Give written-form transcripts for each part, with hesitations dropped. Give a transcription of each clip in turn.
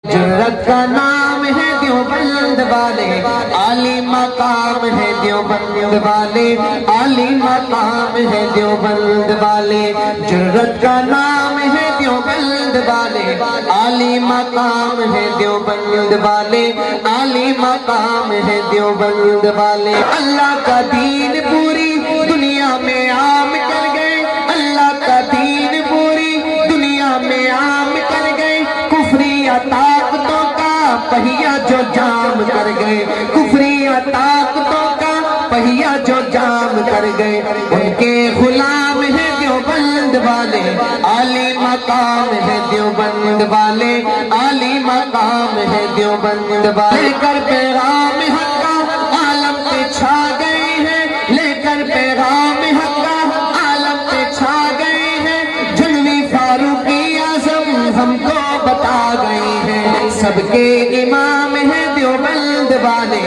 جرت کا نام ہے دیوبند والے، عالی مقام ہے دیوبند والے، عالی مقام ہے دیوبند والے۔ جرت کا نام ہے دیوبند والے، عالی مقام ہے دیوبند والے، عالی مقام ہے دیوبند والے۔ اللہ کا دین پوری دنیا میں عام کر گئے، اللہ کا دین پوری دنیا میں عام کر گئے۔ کفری طاقتوں کا پہیا جو جام کر گئے، کفری طاقتوں کا پہیا جو جام کر گئے، ان کے غلام ہیں دیوبند والے، عالی مقام ہے دیوبند والے، عالی مقام ہے دیوبند والے۔ لے کر پیغام حق کا عالم پہ چھا گئے ہیں، لے کر پیغام حق کا عالم پہ چھا گئے ہیں۔ جنوی فاروقی اعظم ہم کو بتا گئے ہیں، سب کے امام ہیں دیوبند والے،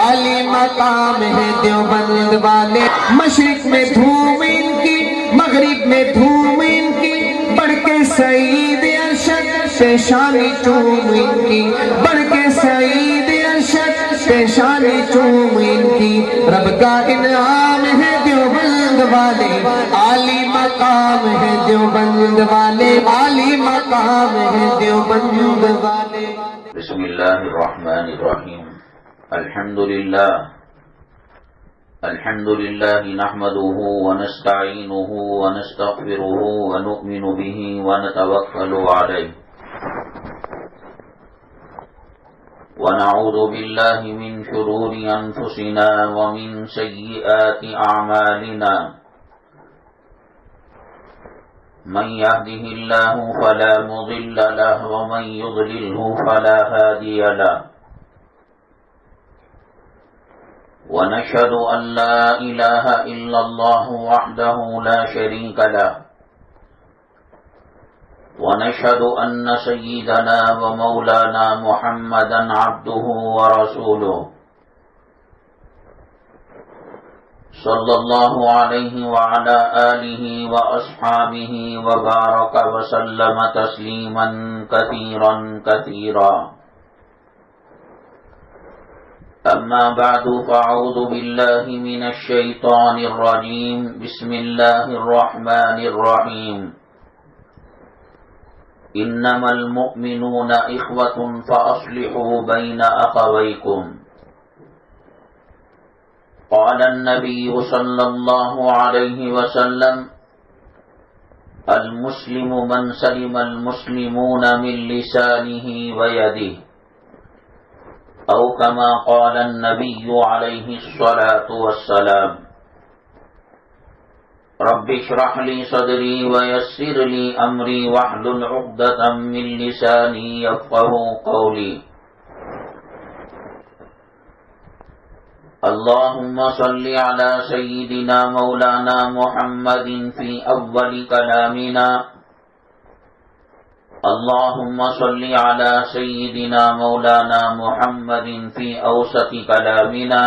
عالی مقام ہے دیوبند والے۔ مشرق میں دھوم ان کی، مغرب میں دھوم ان کی، بڑھ کے سعید ارشد پیشانی چوم ان کی، بڑھ کے سعید ارشد پیشانی چوم ان کی۔ رب کا انعام ہے دیوبند والے، عالی مقام ہے دیوبند والے، عالی مقام ہے دیوبند والے۔ بسم اللہ الرحمن الرحیم۔ الحمد للہ نحمده ونستعینه ونستغفره ونؤمن به ونتوکل علیہ ونعوذ باللہ من شرور انفسنا ومن سیئات اعمالنا، من يهده الله فلا مضل له ومن يضلله فلا هادي له، ونشهد أن لا إله إلا الله وحده لا شريك له، ونشهد أن سيدنا ومولانا محمدا عبده ورسوله، صلى الله عليه وعلى آله وأصحابه وبارك وسلم تسليما كثيرا كثيرا، أما بعد فأعوذ بالله من الشيطان الرجيم، بسم الله الرحمن الرحيم، إنما المؤمنون إخوة فأصلحوا بين أخويكم، قال النبي صلى الله عليه وسلم، المسلم من سلم المسلمون من لسانه ويده، أو كما قال النبي عليه الصلاة والسلام۔ رب اشرح لي صدري ويسر لي أمري واحلل عقدة من لساني يفقهوا قولي۔ اللهم صل على سيدنا مولانا محمد في أول كلامنا، اللهم صل على سيدنا مولانا محمد في أوسط كلامنا،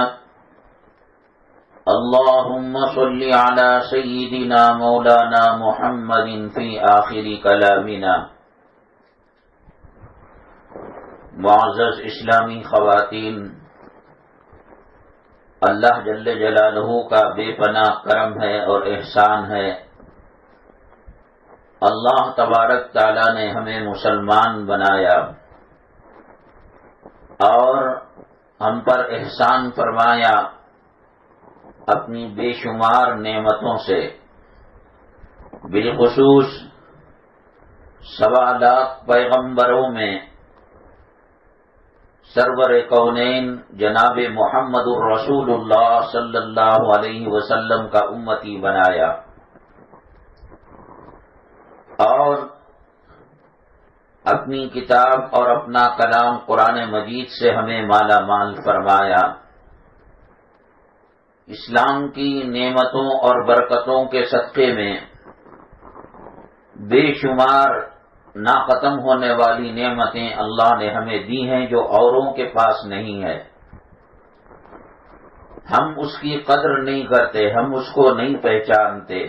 اللهم صل على سيدنا مولانا محمد في آخر كلامنا۔ معزز اسلامی خواتین، اللہ جل جلالہ کا بے پناہ کرم ہے اور احسان ہے، اللہ تبارک تعالیٰ نے ہمیں مسلمان بنایا اور ہم پر احسان فرمایا اپنی بے شمار نعمتوں سے، بالخصوص 1.25 لاکھ پیغمبروں میں سرور کونین جناب محمد الرسول اللہ صلی اللہ علیہ وسلم کا امتی بنایا اور اپنی کتاب اور اپنا کلام قرآن مجید سے ہمیں مالا مال فرمایا۔ اسلام کی نعمتوں اور برکتوں کے صدقے میں بے شمار نہ ختم ہونے والی نعمتیں اللہ نے ہمیں دی ہیں جو اوروں کے پاس نہیں ہے۔ ہم اس کی قدر نہیں کرتے، ہم اس کو نہیں پہچانتے،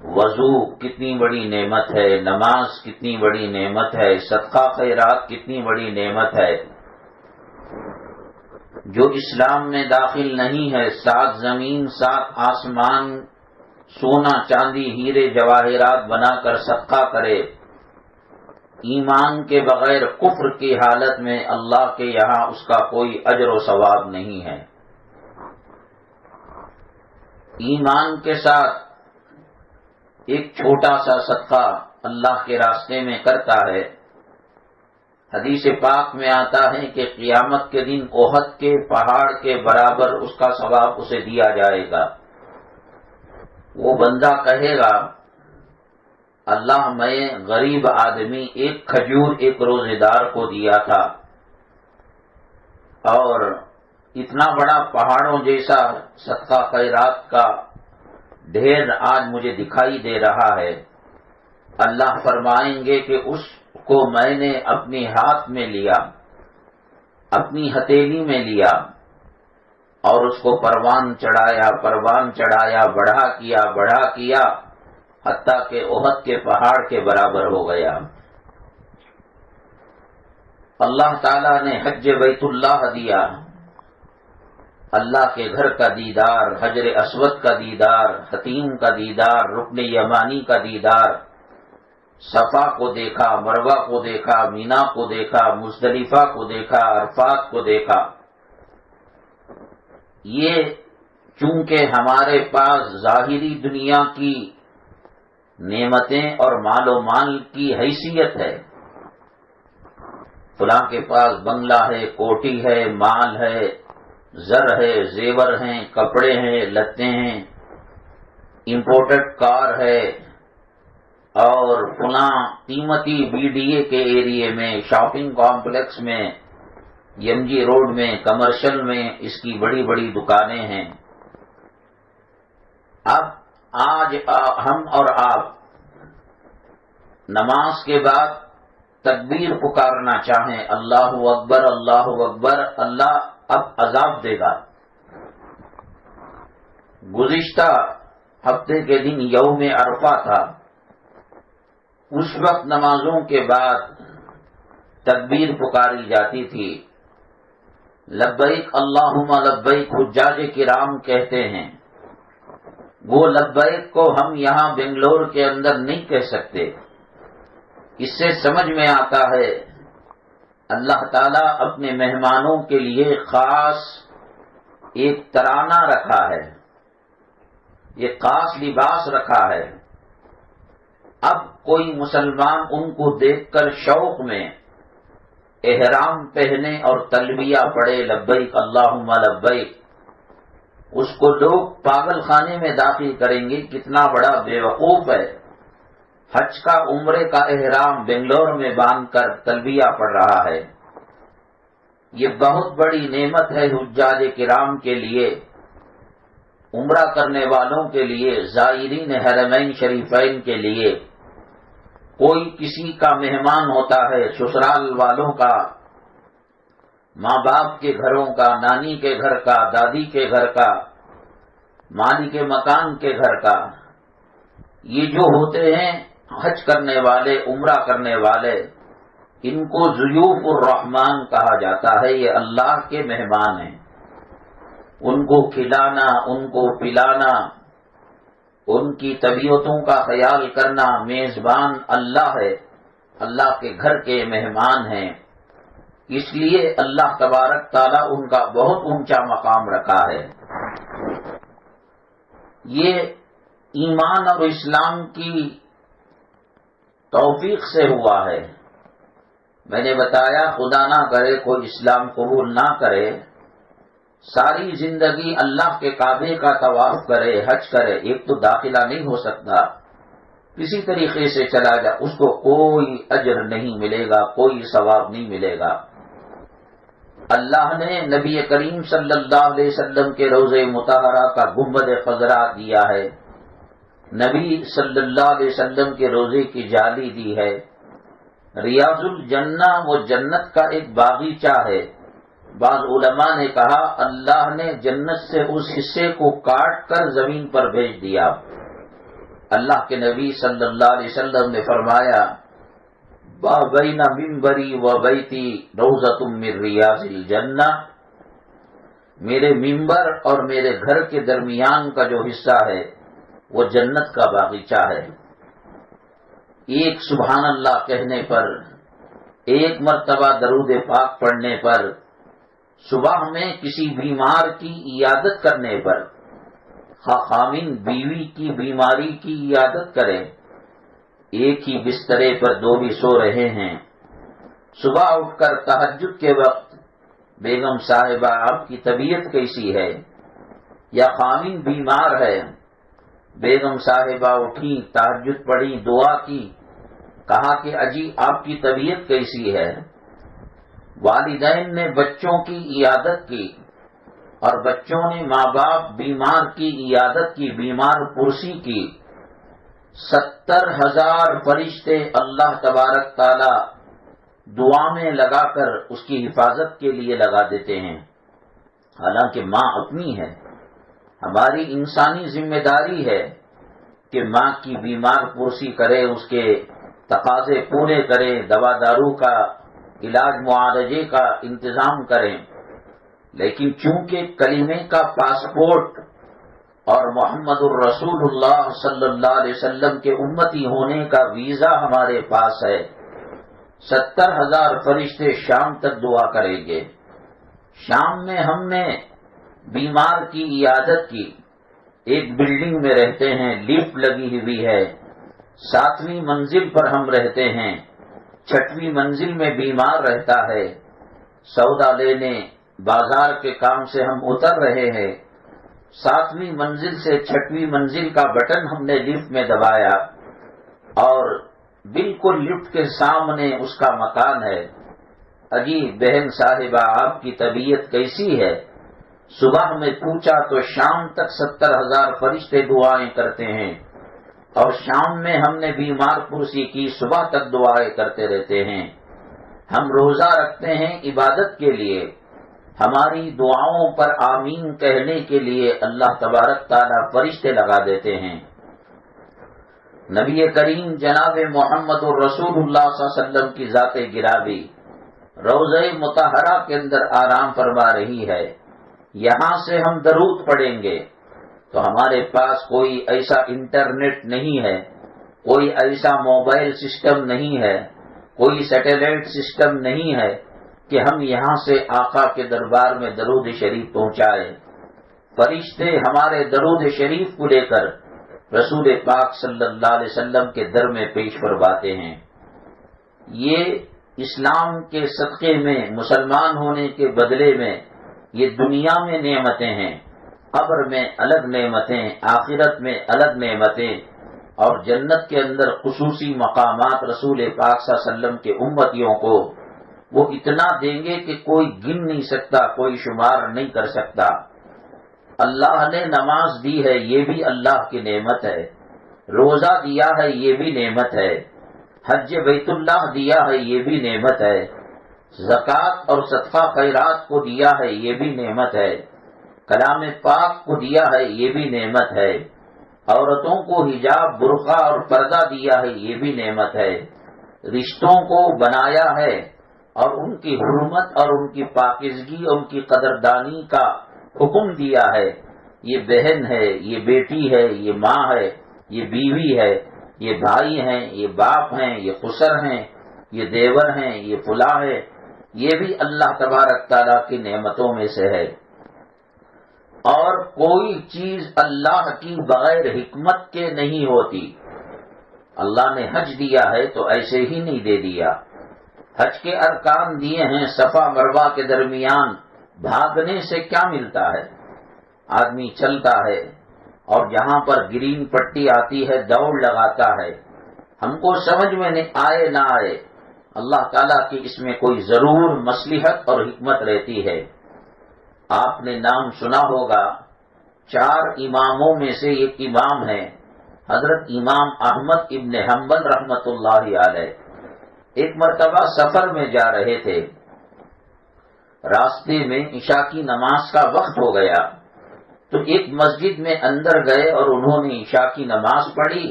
وضو کتنی بڑی نعمت ہے، نماز کتنی بڑی نعمت ہے، صدقہ خیرات کتنی بڑی نعمت ہے۔ جو اسلام میں داخل نہیں ہے، 7 زمین 7 آسمان سونا چاندی ہیرے جواہرات بنا کر صدقہ کرے، ایمان کے بغیر کفر کی حالت میں اللہ کے یہاں اس کا کوئی اجر و ثواب نہیں ہے۔ ایمان کے ساتھ ایک چھوٹا سا صدقہ اللہ کے راستے میں کرتا ہے، حدیث پاک میں آتا ہے کہ قیامت کے دن احد کے پہاڑ کے برابر اس کا ثواب اسے دیا جائے گا۔ وہ بندہ کہے گا اللہ میں غریب آدمی ایک کھجور ایک روزے دار کو دیا تھا، اور اتنا بڑا پہاڑوں جیسا صدقہ خیرات کا ڈھیر آج مجھے دکھائی دے رہا ہے۔ اللہ فرمائیں گے کہ اس کو میں نے اپنے ہاتھ میں لیا، اپنی ہتھیلی میں لیا، اور اس کو پروان چڑھایا، بڑھا کیا حتیٰ کہ احد کے پہاڑ کے برابر ہو گیا۔ اللہ تعالیٰ نے حج بیت اللہ دیا، اللہ کے گھر کا دیدار، حجر اسود کا دیدار، حتیم کا دیدار، رکن یمانی کا دیدار، صفا کو دیکھا، مروہ کو دیکھا، مینا کو دیکھا، مزدلفہ کو دیکھا، عرفات کو دیکھا۔ یہ چونکہ ہمارے پاس ظاہری دنیا کی نعمتیں اور مال و مال کی حیثیت ہے، فلاں کے پاس بنگلہ ہے، کوٹھی ہے، مال ہے، زر ہے، زیور ہیں، کپڑے ہیں، لتے ہیں، امپورٹڈ کار ہے، اور فلاں قیمتی بی ڈی اے کے ایریے میں، شاپنگ کمپلیکس میں، یم جی روڈ میں، کمرشل میں اس کی بڑی بڑی دکانیں ہیں۔ اب آج ہم اور آپ نماز کے بعد تکبیر پکارنا چاہیں، اللہ اکبر اللہ اکبر، اللہ اب عذاب دے گا۔ گزشتہ ہفتے کے دن یوم عرفہ تھا، اس وقت نمازوں کے بعد تکبیر پکاری جاتی تھی، لبیک اللہم لبیک حجاج کرام کہتے ہیں۔ وہ لبیک کو ہم یہاں بنگلور کے اندر نہیں کہہ سکتے۔ اس سے سمجھ میں آتا ہے اللہ تعالیٰ اپنے مہمانوں کے لیے خاص ایک ترانہ رکھا ہے، ایک خاص لباس رکھا ہے۔ اب کوئی مسلمان ان کو دیکھ کر شوق میں احرام پہنے اور تلبیہ پڑھے، لبیک اللہم لبیک، اس کو لوگ پاگل خانے میں داخل کریں گے، کتنا بڑا بے وقوف ہے، حج کا عمرے کا احرام بنگلور میں باندھ کر تلبیہ پڑھ رہا ہے۔ یہ بہت بڑی نعمت ہے حجاج کرام کے لیے، عمرہ کرنے والوں کے لیے، زائرین حرمین شریفین کے لیے۔ کوئی کسی کا مہمان ہوتا ہے، سسرال والوں کا، ماں باپ کے گھروں کا، نانی کے گھر کا، دادی کے گھر کا، مالک مکان کے گھر کا، یہ جو ہوتے ہیں حج کرنے والے، عمرہ کرنے والے، ان کو ضیوف الرحمن کہا جاتا ہے، یہ اللہ کے مہمان ہیں۔ ان کو کھلانا، ان کو پلانا، ان کی طبیعتوں کا خیال کرنا، میزبان اللہ ہے، اللہ کے گھر کے مہمان ہیں۔ اس لیے اللہ تبارک تعالیٰ ان کا بہت اونچا مقام رکھا ہے۔ یہ ایمان اور اسلام کی توفیق سے ہوا ہے۔ میں نے بتایا خدا نہ کرے کوئی اسلام قبول نہ کرے، ساری زندگی اللہ کے کعبے کا طواف کرے، حج کرے، ایک تو داخلہ نہیں ہو سکتا، کسی طریقے سے چلا جا، اس کو کوئی اجر نہیں ملے گا، کوئی ثواب نہیں ملے گا۔ اللہ نے نبی کریم صلی اللہ علیہ وسلم کے روضہ مطہرہ کا گنبد خضرا دیا ہے، نبی صلی اللہ علیہ وسلم کے روضے کی جالی دی ہے، ریاض الجنہ وہ جنت کا ایک باغیچہ ہے۔ بعض علماء نے کہا اللہ نے جنت سے اس حصے کو کاٹ کر زمین پر بھیج دیا۔ اللہ کے نبی صلی اللہ علیہ وسلم نے فرمایا با بین منبری و بیتی روضۃ من ریاض الجنہ، میرے ممبر اور میرے گھر کے درمیان کا جو حصہ ہے وہ جنت کا باغیچہ ہے۔ ایک سبحان اللہ کہنے پر، ایک مرتبہ درود پاک پڑھنے پر، صبح میں کسی بیمار کی عیادت کرنے پر، خاوند بیوی کی بیماری کی عیادت کرے، ایک ہی بسترے پر دو بھی سو رہے ہیں، صبح اٹھ کر تہجد کے وقت بیگم صاحبہ آپ کی طبیعت کیسی ہے، یا خاوند بیمار ہے، بیگم صاحبہ اٹھی، تہجد پڑھی، دعا کی، کہا کہ اجی آپ کی طبیعت کیسی ہے، والدین نے بچوں کی عیادت کی اور بچوں نے ماں باپ بیمار کی عیادت کی، بیمار پرسی کی، 70,000 فرشتے اللہ تبارک تعالی دعا میں لگا کر اس کی حفاظت کے لیے لگا دیتے ہیں۔ حالانکہ ماں اپنی ہے، ہماری انسانی ذمہ داری ہے کہ ماں کی بیمار پرسی کرے، اس کے تقاضے پورے کرے، دوا دارو کا علاج معالجے کا انتظام کریں، لیکن چونکہ کلمے کا پاسپورٹ اور محمد الرسول اللہ صلی اللہ علیہ وسلم کے امتی ہونے کا ویزا ہمارے پاس ہے، 70,000 فرشتے شام تک دعا کریں گے۔ شام میں ہم نے بیمار کی عیادت کی، ایک بلڈنگ میں رہتے ہیں، لفٹ لگی ہوئی ہے، 7ویں منزل پر ہم رہتے ہیں، 6ویں منزل میں بیمار رہتا ہے، سودا لینے بازار کے کام سے ہم اتر رہے ہیں، 7ویں منزل سے 6ویں منزل کا بٹن ہم نے لفٹ میں دبایا اور بالکل لفٹ کے سامنے اس کا مکان ہے۔ اجی بہن صاحبہ آپ کی طبیعت کیسی ہے؟ صبح میں پوچھا تو شام تک 70,000 فرشتے دعائیں کرتے ہیں، اور شام میں ہم نے بیمار پرسی کی، صبح تک دعائیں کرتے رہتے ہیں۔ ہم روزہ رکھتے ہیں عبادت کے لیے، ہماری دعاؤں پر آمین کہنے کے لیے اللہ تبارک تعالیٰ فرشتے لگا دیتے ہیں۔ نبی کریم جناب محمد الرسول اللہ صلی اللہ علیہ وسلم کی ذات گرامی روضہ مطہرہ کے اندر آرام فرما رہی ہے، یہاں سے ہم درود پڑھیں گے تو ہمارے پاس کوئی ایسا انٹرنیٹ نہیں ہے، کوئی ایسا موبائل سسٹم نہیں ہے، کوئی سیٹلائٹ سسٹم نہیں ہے کہ ہم یہاں سے آقا کے دربار میں درود شریف پہنچائیں۔ فرشتے ہمارے درود شریف کو لے کر رسول پاک صلی اللہ علیہ وسلم کے در میں پیش فرماتے ہیں۔ یہ اسلام کے صدقے میں، مسلمان ہونے کے بدلے میں یہ دنیا میں نعمتیں ہیں، قبر میں الگ نعمتیں، آخرت میں الگ نعمتیں، اور جنت کے اندر خصوصی مقامات رسول پاک صلی اللہ علیہ وسلم کے امتیوں کو وہ اتنا دیں گے کہ کوئی گن نہیں سکتا، کوئی شمار نہیں کر سکتا۔ اللہ نے نماز دی ہے، یہ بھی اللہ کی نعمت ہے، روزہ دیا ہے، یہ بھی نعمت ہے، حج بیت اللہ دیا ہے، یہ بھی نعمت ہے، زکوٰۃ اور صدقہ خیرات کو دیا ہے، یہ بھی نعمت ہے، کلام پاک کو دیا ہے، یہ بھی نعمت ہے، عورتوں کو حجاب، برقع اور پردہ دیا ہے، یہ بھی نعمت ہے، رشتوں کو بنایا ہے اور ان کی حرمت اور ان کی پاکیزگی اور ان کی قدردانی کا حکم دیا ہے۔ یہ بہن ہے، یہ بیٹی ہے، یہ ماں ہے، یہ بیوی ہے، یہ بھائی ہیں، یہ باپ ہیں، یہ خسر ہیں، یہ دیور ہیں، یہ فلاں ہے، یہ بھی اللہ تبارک تعالیٰ کی نعمتوں میں سے ہے۔ اور کوئی چیز اللہ کی بغیر حکمت کے نہیں ہوتی۔ اللہ نے حج دیا ہے تو ایسے ہی نہیں دے دیا، حج کے ارکان دیے ہیں، صفا مروہ کے درمیان بھاگنے سے کیا ملتا ہے؟ آدمی چلتا ہے اور جہاں پر گرین پٹی آتی ہے دوڑ لگاتا ہے، ہم کو سمجھ میں نہیں آئے نہ آئے، اللہ تعالیٰ کی اس میں کوئی ضرور مصلحت اور حکمت رہتی ہے۔ آپ نے نام سنا ہوگا، 4 اماموں میں سے ایک امام ہے حضرت امام احمد ابن حنبل رحمۃ اللہ علیہ۔ ایک مرتبہ سفر میں جا رہے تھے، راستے میں عشاء کی نماز کا وقت ہو گیا تو ایک مسجد میں اندر گئے اور انہوں نے عشاء کی نماز پڑھی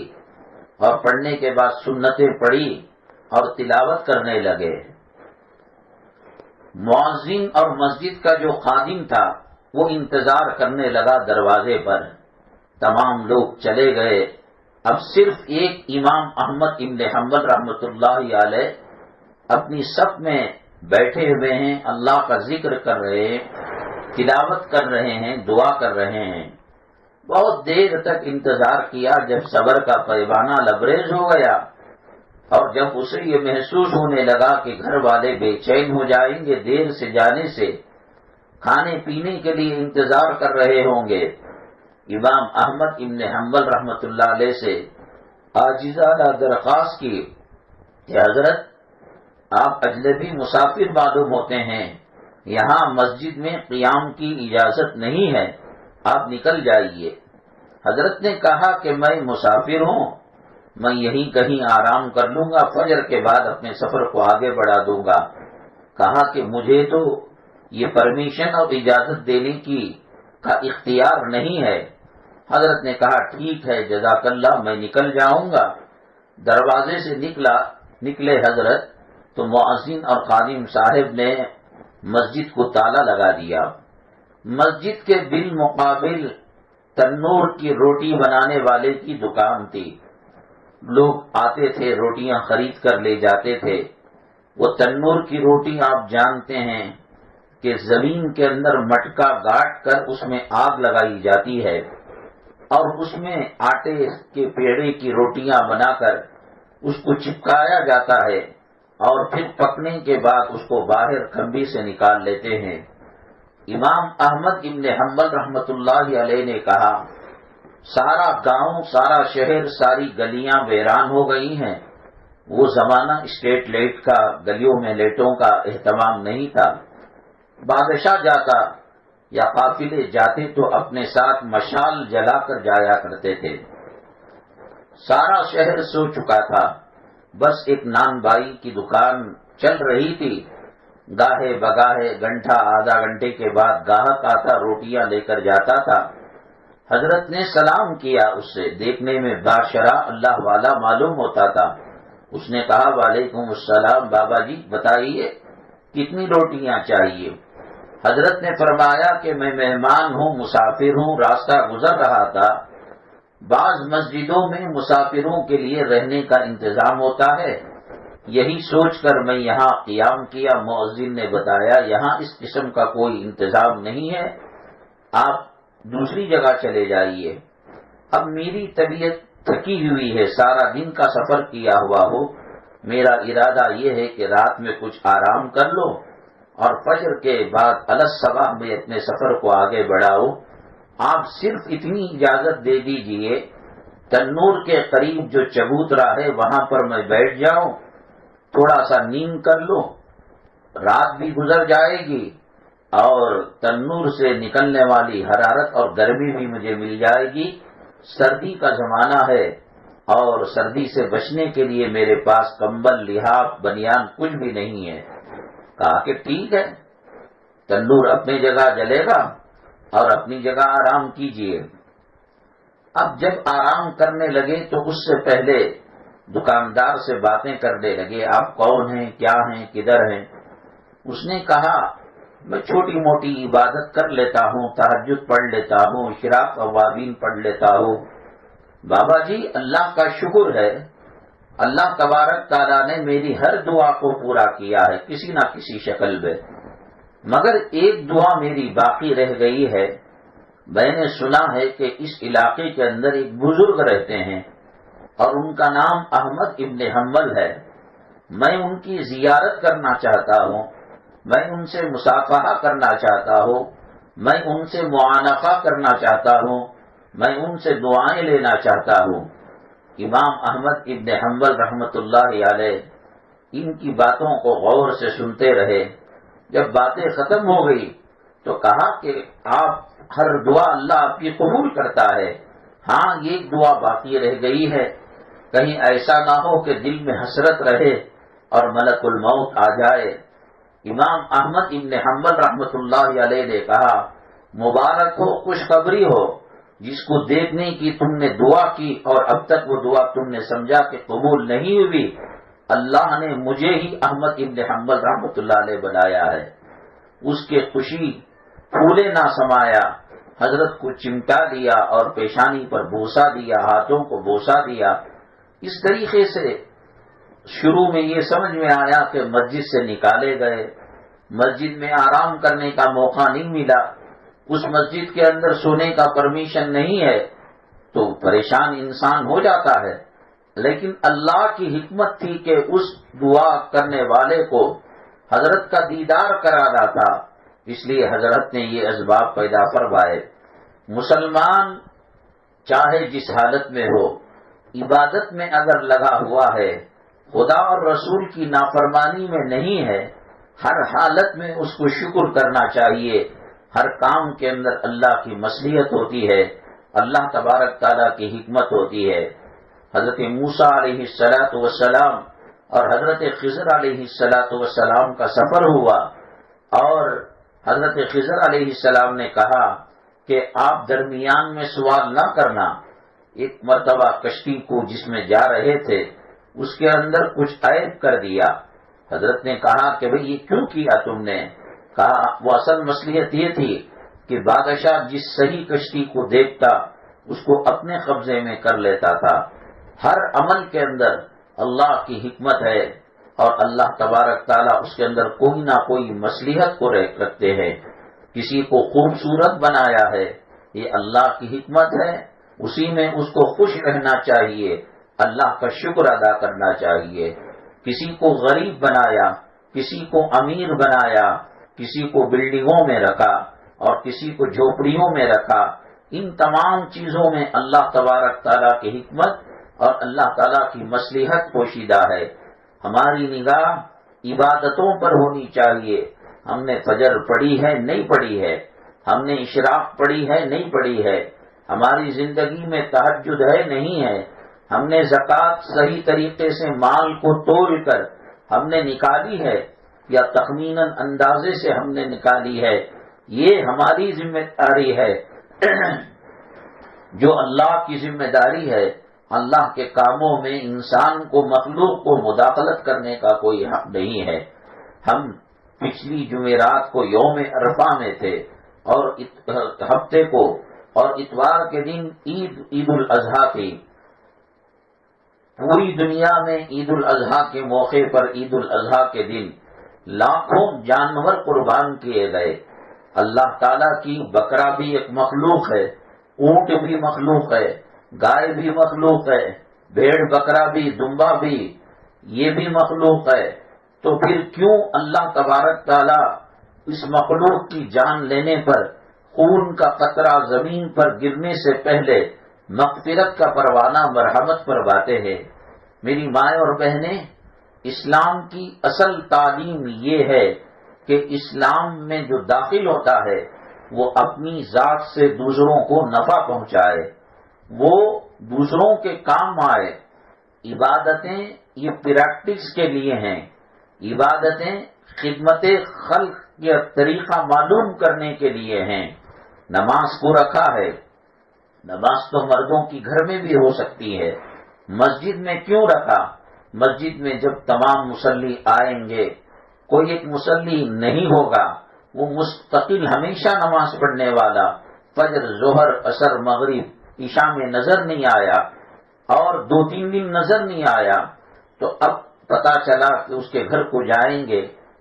اور پڑھنے کے بعد سنتیں پڑھی اور تلاوت کرنے لگے۔ مؤذن اور مسجد کا جو خادم تھا وہ انتظار کرنے لگا دروازے پر۔ تمام لوگ چلے گئے، اب صرف ایک امام احمد ابن حنبل رحمۃ اللہ علیہ اپنی صف میں بیٹھے ہوئے ہیں، اللہ کا ذکر کر رہے ہیں، تلاوت کر رہے ہیں، دعا کر رہے ہیں۔ بہت دیر تک انتظار کیا، جب صبر کا پیمانہ لبریز ہو گیا اور جب اسے یہ محسوس ہونے لگا کہ گھر والے بے چین ہو جائیں گے دیر سے جانے سے، کھانے پینے کے لیے انتظار کر رہے ہوں گے، امام احمد ابن حنبل رحمۃ اللہ علیہ سے عاجزانہ درخواست کی کہ حضرت آپ اجنبی مسافر معلوم ہوتے ہیں، یہاں مسجد میں قیام کی اجازت نہیں ہے، آپ نکل جائیے۔ حضرت نے کہا کہ میں مسافر ہوں، میں یہیں کہیں آرام کر لوں گا، فجر کے بعد اپنے سفر کو آگے بڑھا دوں گا۔ کہا کہ مجھے تو یہ پرمیشن اور اجازت دینے کا اختیار نہیں ہے۔ حضرت نے کہا ٹھیک ہے، جزاک اللہ، میں نکل جاؤں گا۔ دروازے سے نکلے حضرت تو مؤذن اور خادم صاحب نے مسجد کو تالا لگا دیا۔ مسجد کے بالمقابل تنور کی روٹی بنانے والے کی دکان تھی، لوگ آتے تھے، روٹیاں خرید کر لے جاتے تھے۔ وہ تنور کی روٹی آپ جانتے ہیں کہ زمین کے اندر مٹکا گاٹ کر اس میں آگ لگائی جاتی ہے اور اس میں آٹے کے پیڑے کی روٹیاں بنا کر اس کو چپکایا جاتا ہے اور پھر پکنے کے بعد اس کو باہر کھمبی سے نکال لیتے ہیں۔ امام احمد ابن حنبل رحمۃ اللہ علیہ نے کہا سارا گاؤں، سارا شہر، ساری گلیاں ویران ہو گئی ہیں۔ وہ زمانہ اسٹریٹ لائٹ کا، گلیوں میں لائٹوں کا اہتمام نہیں تھا۔ بادشاہ جاتا یا قافلے جاتے تو اپنے ساتھ مشال جلا کر جایا کرتے تھے۔ سارا شہر سو چکا تھا، بس ایک نان بائی کی دکان چل رہی تھی۔ گاہے بگاہے گھنٹہ آدھا گھنٹے کے بعد گاہک آتا، روٹیاں لے کر جاتا تھا۔ حضرت نے سلام کیا، اس سے دیکھنے میں باشرع اللہ والا معلوم ہوتا تھا۔ اس نے کہا وعلیکم السلام، بابا جی بتائیے کتنی روٹیاں چاہیے؟ حضرت نے فرمایا کہ میں مہمان ہوں، مسافر ہوں، راستہ گزر رہا تھا۔ بعض مسجدوں میں مسافروں کے لیے رہنے کا انتظام ہوتا ہے، یہی سوچ کر میں یہاں قیام کیا۔ مؤذن نے بتایا یہاں اس قسم کا کوئی انتظام نہیں ہے، آپ دوسری جگہ چلے جائیے۔ اب میری طبیعت تھکی ہوئی ہے، سارا دن کا سفر کیا ہوا ہو، میرا ارادہ یہ ہے کہ رات میں کچھ آرام کر لو اور فجر کے بعد الصبح میں اپنے سفر کو آگے بڑھاؤ۔ آپ صرف اتنی اجازت دے دیجئے، تنور کے قریب جو چبوترا ہے وہاں پر میں بیٹھ جاؤں، تھوڑا سا نیند کر لو، رات بھی گزر جائے گی اور تنور سے نکلنے والی حرارت اور گرمی بھی مجھے مل جائے گی۔ سردی کا زمانہ ہے اور سردی سے بچنے کے لیے میرے پاس کمبل، لحاف، بنیان کچھ بھی نہیں ہے۔ کہا کہ ٹھیک ہے، تنور اپنی جگہ جلے گا اور اپنی جگہ آرام کیجئے۔ اب جب آرام کرنے لگے تو اس سے پہلے دکاندار سے باتیں کرنے لگے، آپ کون ہیں، کیا ہیں، کدھر ہیں؟ اس نے کہا میں چھوٹی موٹی عبادت کر لیتا ہوں، تہجد پڑھ لیتا ہوں، اشراق اوابین پڑھ لیتا ہوں۔ بابا جی اللہ کا شکر ہے، اللہ تبارک تعالیٰ نے میری ہر دعا کو پورا کیا ہے کسی نہ کسی شکل میں، مگر ایک دعا میری باقی رہ گئی ہے۔ میں نے سنا ہے کہ اس علاقے کے اندر ایک بزرگ رہتے ہیں اور ان کا نام احمد ابن حنبل ہے، میں ان کی زیارت کرنا چاہتا ہوں، میں ان سے مصافحہ کرنا چاہتا ہوں، میں ان سے معانقہ کرنا چاہتا ہوں، میں ان سے دعائیں لینا چاہتا ہوں۔ امام احمد ابن حنبل رحمۃ اللہ علیہ ان کی باتوں کو غور سے سنتے رہے۔ جب باتیں ختم ہو گئی تو کہا کہ آپ ہر دعا اللہ آپ کی قبول کرتا ہے، ہاں یہ دعا باقی رہ گئی ہے، کہیں ایسا نہ ہو کہ دل میں حسرت رہے اور ملک الموت آ جائے۔ امام احمد ابن حنبل رحمۃ اللہ علیہ نے کہا مبارک ہو، خوشخبری ہو، جس کو دیکھنے کی تم نے دعا کی اور اب تک وہ دعا تم نے سمجھا کہ قبول نہیں ہوئی، اللہ نے مجھے ہی احمد ابن حنبل رحمۃ اللہ علیہ بنایا ہے۔ اس کے خوشی پھولے نہ سمایا، حضرت کو چمٹا دیا اور پیشانی پر بوسا دیا، ہاتھوں کو بوسا دیا۔ اس طریقے سے شروع میں یہ سمجھ میں آیا کہ مسجد سے نکالے گئے، مسجد میں آرام کرنے کا موقع نہیں ملا، اس مسجد کے اندر سونے کا پرمیشن نہیں ہے، تو پریشان انسان ہو جاتا ہے۔ لیکن اللہ کی حکمت تھی کہ اس دعا کرنے والے کو حضرت کا دیدار کرانا تھا، اس لیے حضرت نے یہ اسباب پیدا فرمائے۔ مسلمان چاہے جس حالت میں ہو، عبادت میں اگر لگا ہوا ہے، خدا اور رسول کی نافرمانی میں نہیں ہے، ہر حالت میں اس کو شکر کرنا چاہیے۔ ہر کام کے اندر اللہ کی مصلحت ہوتی ہے، اللہ تبارک تعالیٰ کی حکمت ہوتی ہے۔ حضرت موسیٰ علیہ السلام اور حضرت خضر علیہ السلام کا سفر ہوا، اور حضرت خضر علیہ السلام نے کہا کہ آپ درمیان میں سوال نہ کرنا۔ ایک مرتبہ کشتی کو جس میں جا رہے تھے اس کے اندر کچھ عیب کر دیا۔ حضرت نے کہا کہ بھئی یہ کیوں کیا تم نے؟ کہا وہ اصل مصلحت یہ تھی کہ بادشاہ جس صحیح کشتی کو دیکھتا اس کو اپنے قبضے میں کر لیتا تھا۔ ہر عمل کے اندر اللہ کی حکمت ہے، اور اللہ تبارک تعالیٰ اس کے اندر کوئی نہ کوئی مصلحت کو رکھتے ہیں۔ کسی کو خوبصورت بنایا ہے، یہ اللہ کی حکمت ہے، اسی میں اس کو خوش رہنا چاہیے، اللہ کا شکر ادا کرنا چاہیے۔ کسی کو غریب بنایا، کسی کو امیر بنایا، کسی کو بلڈنگوں میں رکھا اور کسی کو جھوپڑیوں میں رکھا، ان تمام چیزوں میں اللہ تبارک تعالیٰ کی حکمت اور اللہ تعالیٰ کی مصلحت پوشیدہ ہے۔ ہماری نگاہ عبادتوں پر ہونی چاہیے۔ ہم نے فجر پڑھی ہے نہیں پڑھی ہے، ہم نے اشراق پڑھی ہے نہیں پڑھی ہے، ہماری زندگی میں تہجد ہے نہیں ہے، ہم نے زکوٰۃ صحیح طریقے سے مال کو تول کر ہم نے نکالی ہے یا تخمیناً اندازے سے ہم نے نکالی ہے، یہ ہماری ذمہ داری ہے۔ جو اللہ کی ذمہ داری ہے، اللہ کے کاموں میں انسان کو، مخلوق کو مداخلت کرنے کا کوئی حق نہیں ہے۔ ہم پچھلی جمعرات کو یوم عرفہ میں تھے، اور ہفتے کو اور اتوار کے دن عید الاضحیٰ تھی۔ پوری دنیا میں عید الاضحیٰ کے موقع پر، عید الاضحیٰ کے دن لاکھوں جانور قربان کیے گئے۔ اللہ تعالیٰ کی بکرا بھی ایک مخلوق ہے، اونٹ بھی مخلوق ہے، گائے بھی مخلوق ہے، بھیڑ بکرا بھی، دمبا بھی، یہ بھی مخلوق ہے۔ تو پھر کیوں اللہ تبارک تعالیٰ اس مخلوق کی جان لینے پر، خون کا قطرہ زمین پر گرنے سے پہلے مغفرت کا پروانہ مرحمت فرماتے ہیں؟ میری مائیں اور بہنیں، اسلام کی اصل تعلیم یہ ہے کہ اسلام میں جو داخل ہوتا ہے وہ اپنی ذات سے دوسروں کو نفع پہنچائے، وہ دوسروں کے کام آئے۔ عبادتیں یہ پریکٹس کے لیے ہیں، عبادتیں خدمت خلق کا طریقہ معلوم کرنے کے لیے ہیں۔ نماز کو رکھا ہے، نماز تو مردوں کی گھر میں بھی ہو سکتی ہے، مسجد میں کیوں رکھا؟ مسجد میں جب تمام مصلی آئیں گے، کوئی ایک مصلی نہیں ہوگا، وہ مستقل ہمیشہ نماز پڑھنے والا، فجر، ظہر، عصر، مغرب، عشاء میں نظر نہیں آیا اور 2-3 دن نظر نہیں آیا، تو اب پتا چلا کہ اس کے گھر کو جائیں گے،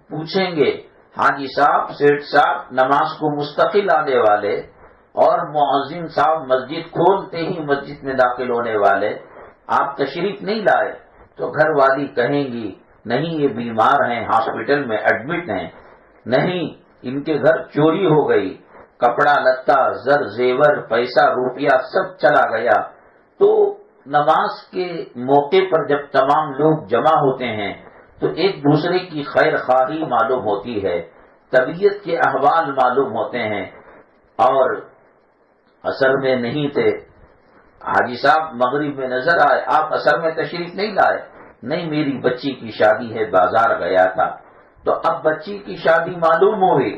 پوچھیں گے حاجی صاحب، سیٹھ صاحب، نماز کو مستقل آنے والے اور مؤذن صاحب مسجد کھولتے ہی مسجد میں داخل ہونے والے، آپ تشریف نہیں لائے، تو گھر والی کہیں گی نہیں یہ بیمار ہیں، ہاسپٹل میں ایڈمٹ ہیں، نہیں ان کے گھر چوری ہو گئی، کپڑا لتا، زر زیور، پیسہ روپیہ سب چلا گیا۔ تو نماز کے موقع پر جب تمام لوگ جمع ہوتے ہیں تو ایک دوسرے کی خیر خواہی معلوم ہوتی ہے، طبیعت کے احوال معلوم ہوتے ہیں۔ اور عصر میں نہیں تھے، حاجی صاحب مغرب میں نظر آئے، آپ عصر میں تشریف نہیں لائے، نہیں میری بچی کی شادی ہے، بازار گیا تھا۔ تو اب بچی کی شادی معلوم ہوئی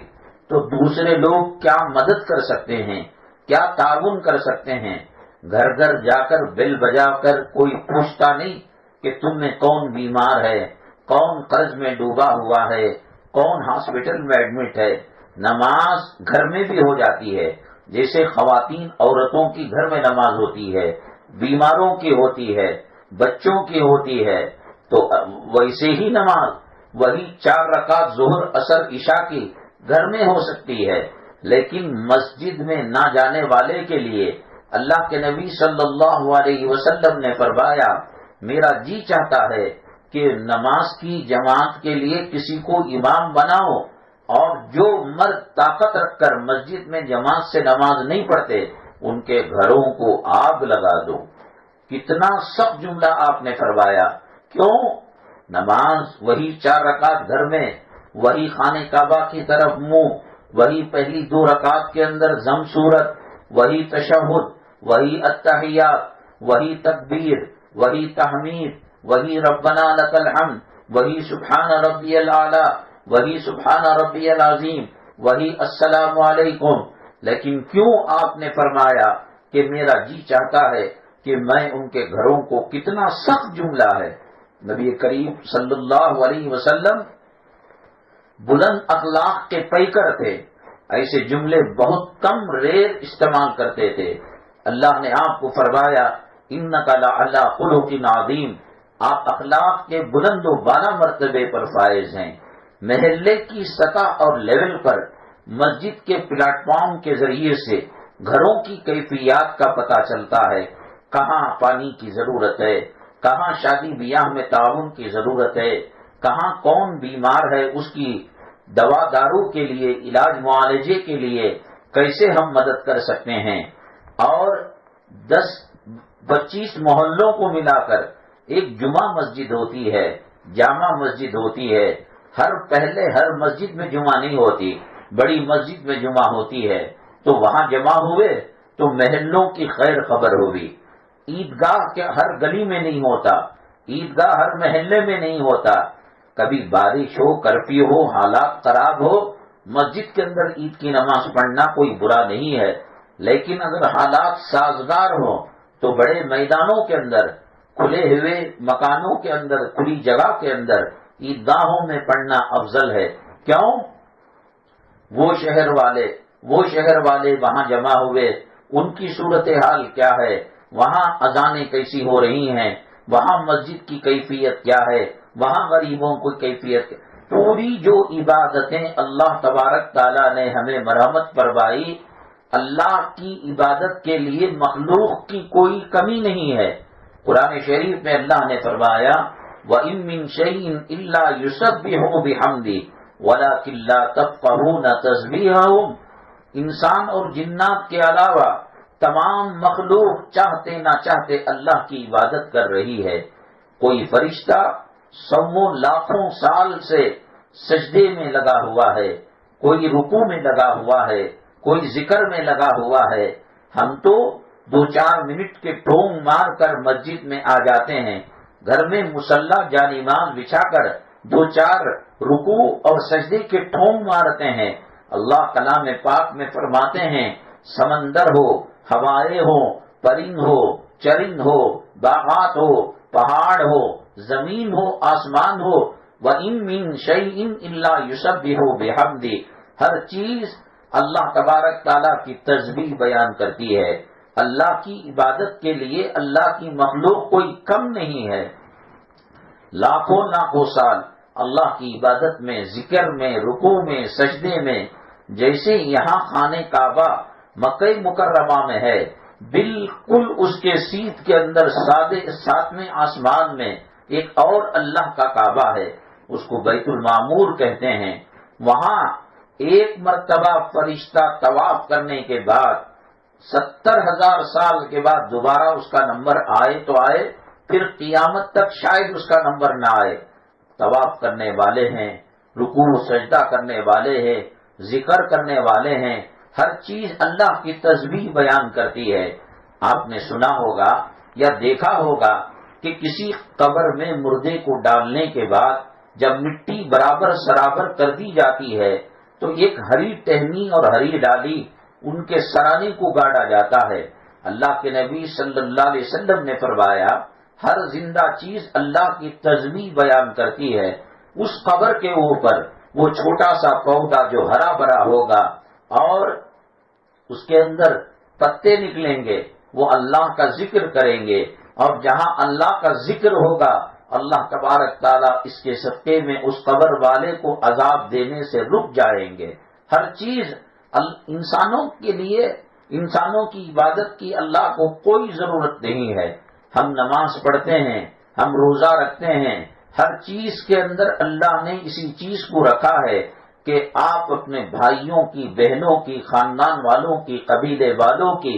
تو تو دوسرے لوگ کیا مدد کر سکتے ہیں، کیا تعاون کر سکتے ہیں؟ گھر گھر جا کر بیل بجا کر کوئی پوچھتا نہیں کہ تم میں کون بیمار ہے، کون قرض میں ڈوبا ہوا ہے، کون ہاسپٹل میں ایڈمٹ ہے۔ نماز گھر میں بھی ہو جاتی ہے، جیسے خواتین عورتوں کی گھر میں نماز ہوتی ہے، بیماروں کی ہوتی ہے، بچوں کی ہوتی ہے، تو ویسے ہی نماز وہی 4 رکعت ظہر عصر عشاء کی گھر میں ہو سکتی ہے۔ لیکن مسجد میں نہ جانے والے کے لیے اللہ کے نبی صلی اللہ علیہ وسلم نے فرمایا، میرا جی چاہتا ہے کہ نماز کی جماعت کے لیے کسی کو امام بناؤ، اور جو مرد طاقت رکھ کر مسجد میں جماعت سے نماز نہیں پڑھتے ان کے گھروں کو آگ لگا دو۔ کتنا سخت جملہ آپ نے فرمایا۔ کیوں؟ نماز وہی 4 رکعت گھر میں، وہی خانہ کعبہ کی طرف منہ، وہی پہلی 2 رکعت کے اندر ضم صورت، وہی تشہد، وہی التحیات، وہی تکبیر، وہی تحمید، وہی ربنا لک الحمد، وہی سبحان ربی الاعلی، وہی سبحان ربی العظیم، وہی السلام علیکم۔ لیکن کیوں آپ نے فرمایا کہ میرا جی چاہتا ہے کہ میں ان کے گھروں کو، کتنا سخت جملہ ہے۔ نبی کریم صلی اللہ علیہ وسلم بلند اخلاق کے پیکر تھے، ایسے جملے بہت کم ریئر استعمال کرتے تھے۔ اللہ نے آپ کو فرمایا انک لعلی خلق عظیم، آپ اخلاق کے بلند و بالا مرتبے پر فائز ہیں۔ محلے کی سطح اور لیول پر مسجد کے پلیٹ فارم کے ذریعے سے گھروں کی کیفیات کا پتہ چلتا ہے، کہاں پانی کی ضرورت ہے، کہاں شادی بیاہ میں تعاون کی ضرورت ہے، کہاں کون بیمار ہے، اس کی دوا دارو کے لیے، علاج معالجے کے لیے کیسے ہم مدد کر سکتے ہیں۔ اور 10-25 محلوں کو ملا کر ایک جمعہ مسجد ہوتی ہے، جامع مسجد ہوتی ہے۔ ہر مسجد میں جمعہ نہیں ہوتی، بڑی مسجد میں جمعہ ہوتی ہے، تو وہاں جمع ہوئے تو محلوں کی خیر خبر ہوگی۔ عیدگاہ کے ہر گلی میں نہیں ہوتا، عیدگاہ ہر محلے میں نہیں ہوتا۔ کبھی بارش ہو، کرفیو ہو، حالات خراب ہو، مسجد کے اندر عید کی نماز پڑھنا کوئی برا نہیں ہے، لیکن اگر حالات سازگار ہو تو بڑے میدانوں کے اندر، کھلے ہوئے مکانوں کے اندر، کھلی جگہ کے اندر عیدگاہوں میں پڑھنا افضل ہے۔ کیوں؟ وہ شہر والے وہاں جمع ہوئے، ان کی صورتحال کیا ہے، وہاں اذانیں کیسی ہو رہی ہیں، وہاں مسجد کی کیفیت کیا ہے، وہاں غریبوں کی کیفیت کیا، پوری جو عبادتیں اللہ تبارک تعالیٰ نے ہمیں مرحمت فرمائی، اللہ کی عبادت کے لیے مخلوق کی کوئی کمی نہیں ہے۔ قرآن شریف میں اللہ نے فرمایا وَإِن مِّن شَيْءٍ إِلَّا يُسَبِّحُ بِحَمْدِهِ وَلَكِن لَّا تَفْقَهُونَ تَسْبِيحَهُمْ۔ انسان اور جنات کے علاوہ تمام مخلوق چاہتے نہ چاہتے اللہ کی عبادت کر رہی ہے۔ کوئی فرشتہ سووں لاکھوں سال سے سجدے میں لگا ہوا ہے، کوئی رکوع میں لگا ہوا ہے، کوئی ذکر میں لگا ہوا ہے۔ ہم تو 2-4 منٹ کے ٹھونگ مار کر مسجد میں آ جاتے ہیں، گھر میں مصلی جانماز بچھا کر 2-4 رکوع اور سجدے کے ٹھونگ مارتے ہیں۔ اللہ کلام پاک میں فرماتے ہیں سمندر ہو، ہوائیں ہو، پرند ہو، چرند ہو، باغات ہو، پہاڑ ہو، زمین ہو، آسمان ہو، وَإِن مِّن شَيْءٍ إِلَّا يُسَبِّحُ بِحَمْدِهِ، ہر چیز اللہ تبارک تعالیٰ کی تسبیح بیان کرتی ہے۔ اللہ کی عبادت کے لیے اللہ کی مخلوق کوئی کم نہیں ہے۔ لاکھوں سال اللہ کی عبادت میں، ذکر میں، رکوع میں، سجدے میں، جیسے یہاں خانہ کعبہ مکہ مکرمہ میں ہے، بالکل اس کے سیدھ کے اندر 7ویں آسمان میں ایک اور اللہ کا کعبہ ہے، اس کو بیت المعمور کہتے ہیں۔ وہاں ایک مرتبہ فرشتہ طواف کرنے کے بعد 70,000 سال کے بعد دوبارہ اس کا نمبر آئے تو آئے، پھر قیامت تک شاید اس کا نمبر نہ آئے۔ طواف کرنے والے ہیں، رکوع سجدہ کرنے والے ہیں، ذکر کرنے والے ہیں، ہر چیز اللہ کی تسبیح بیان کرتی ہے۔ آپ نے سنا ہوگا یا دیکھا ہوگا کہ کسی قبر میں مردے کو ڈالنے کے بعد جب مٹی برابر سرابر کر دی جاتی ہے تو ایک ہری ٹہنی اور ہری ڈالی ان کے سرانے کو گاڑا جاتا ہے۔ اللہ کے نبی صلی اللہ علیہ وسلم نے فرمایا ہر زندہ چیز اللہ کی تسبیح بیان کرتی ہے۔ اس قبر کے اوپر وہ چھوٹا سا پودا جو ہرا بھرا ہوگا اور اس کے اندر پتے نکلیں گے، وہ اللہ کا ذکر کریں گے، اور جہاں اللہ کا ذکر ہوگا اللہ تبارک تعالیٰ اس کے صدقے میں اس قبر والے کو عذاب دینے سے رک جائیں گے۔ ہر چیز انسانوں کے لیے، انسانوں کی عبادت کی اللہ کو کوئی ضرورت نہیں ہے۔ ہم نماز پڑھتے ہیں، ہم روزہ رکھتے ہیں، ہر چیز کے اندر اللہ نے اسی چیز کو رکھا ہے کہ آپ اپنے بھائیوں کی، بہنوں کی، خاندان والوں کی، قبیلے والوں کی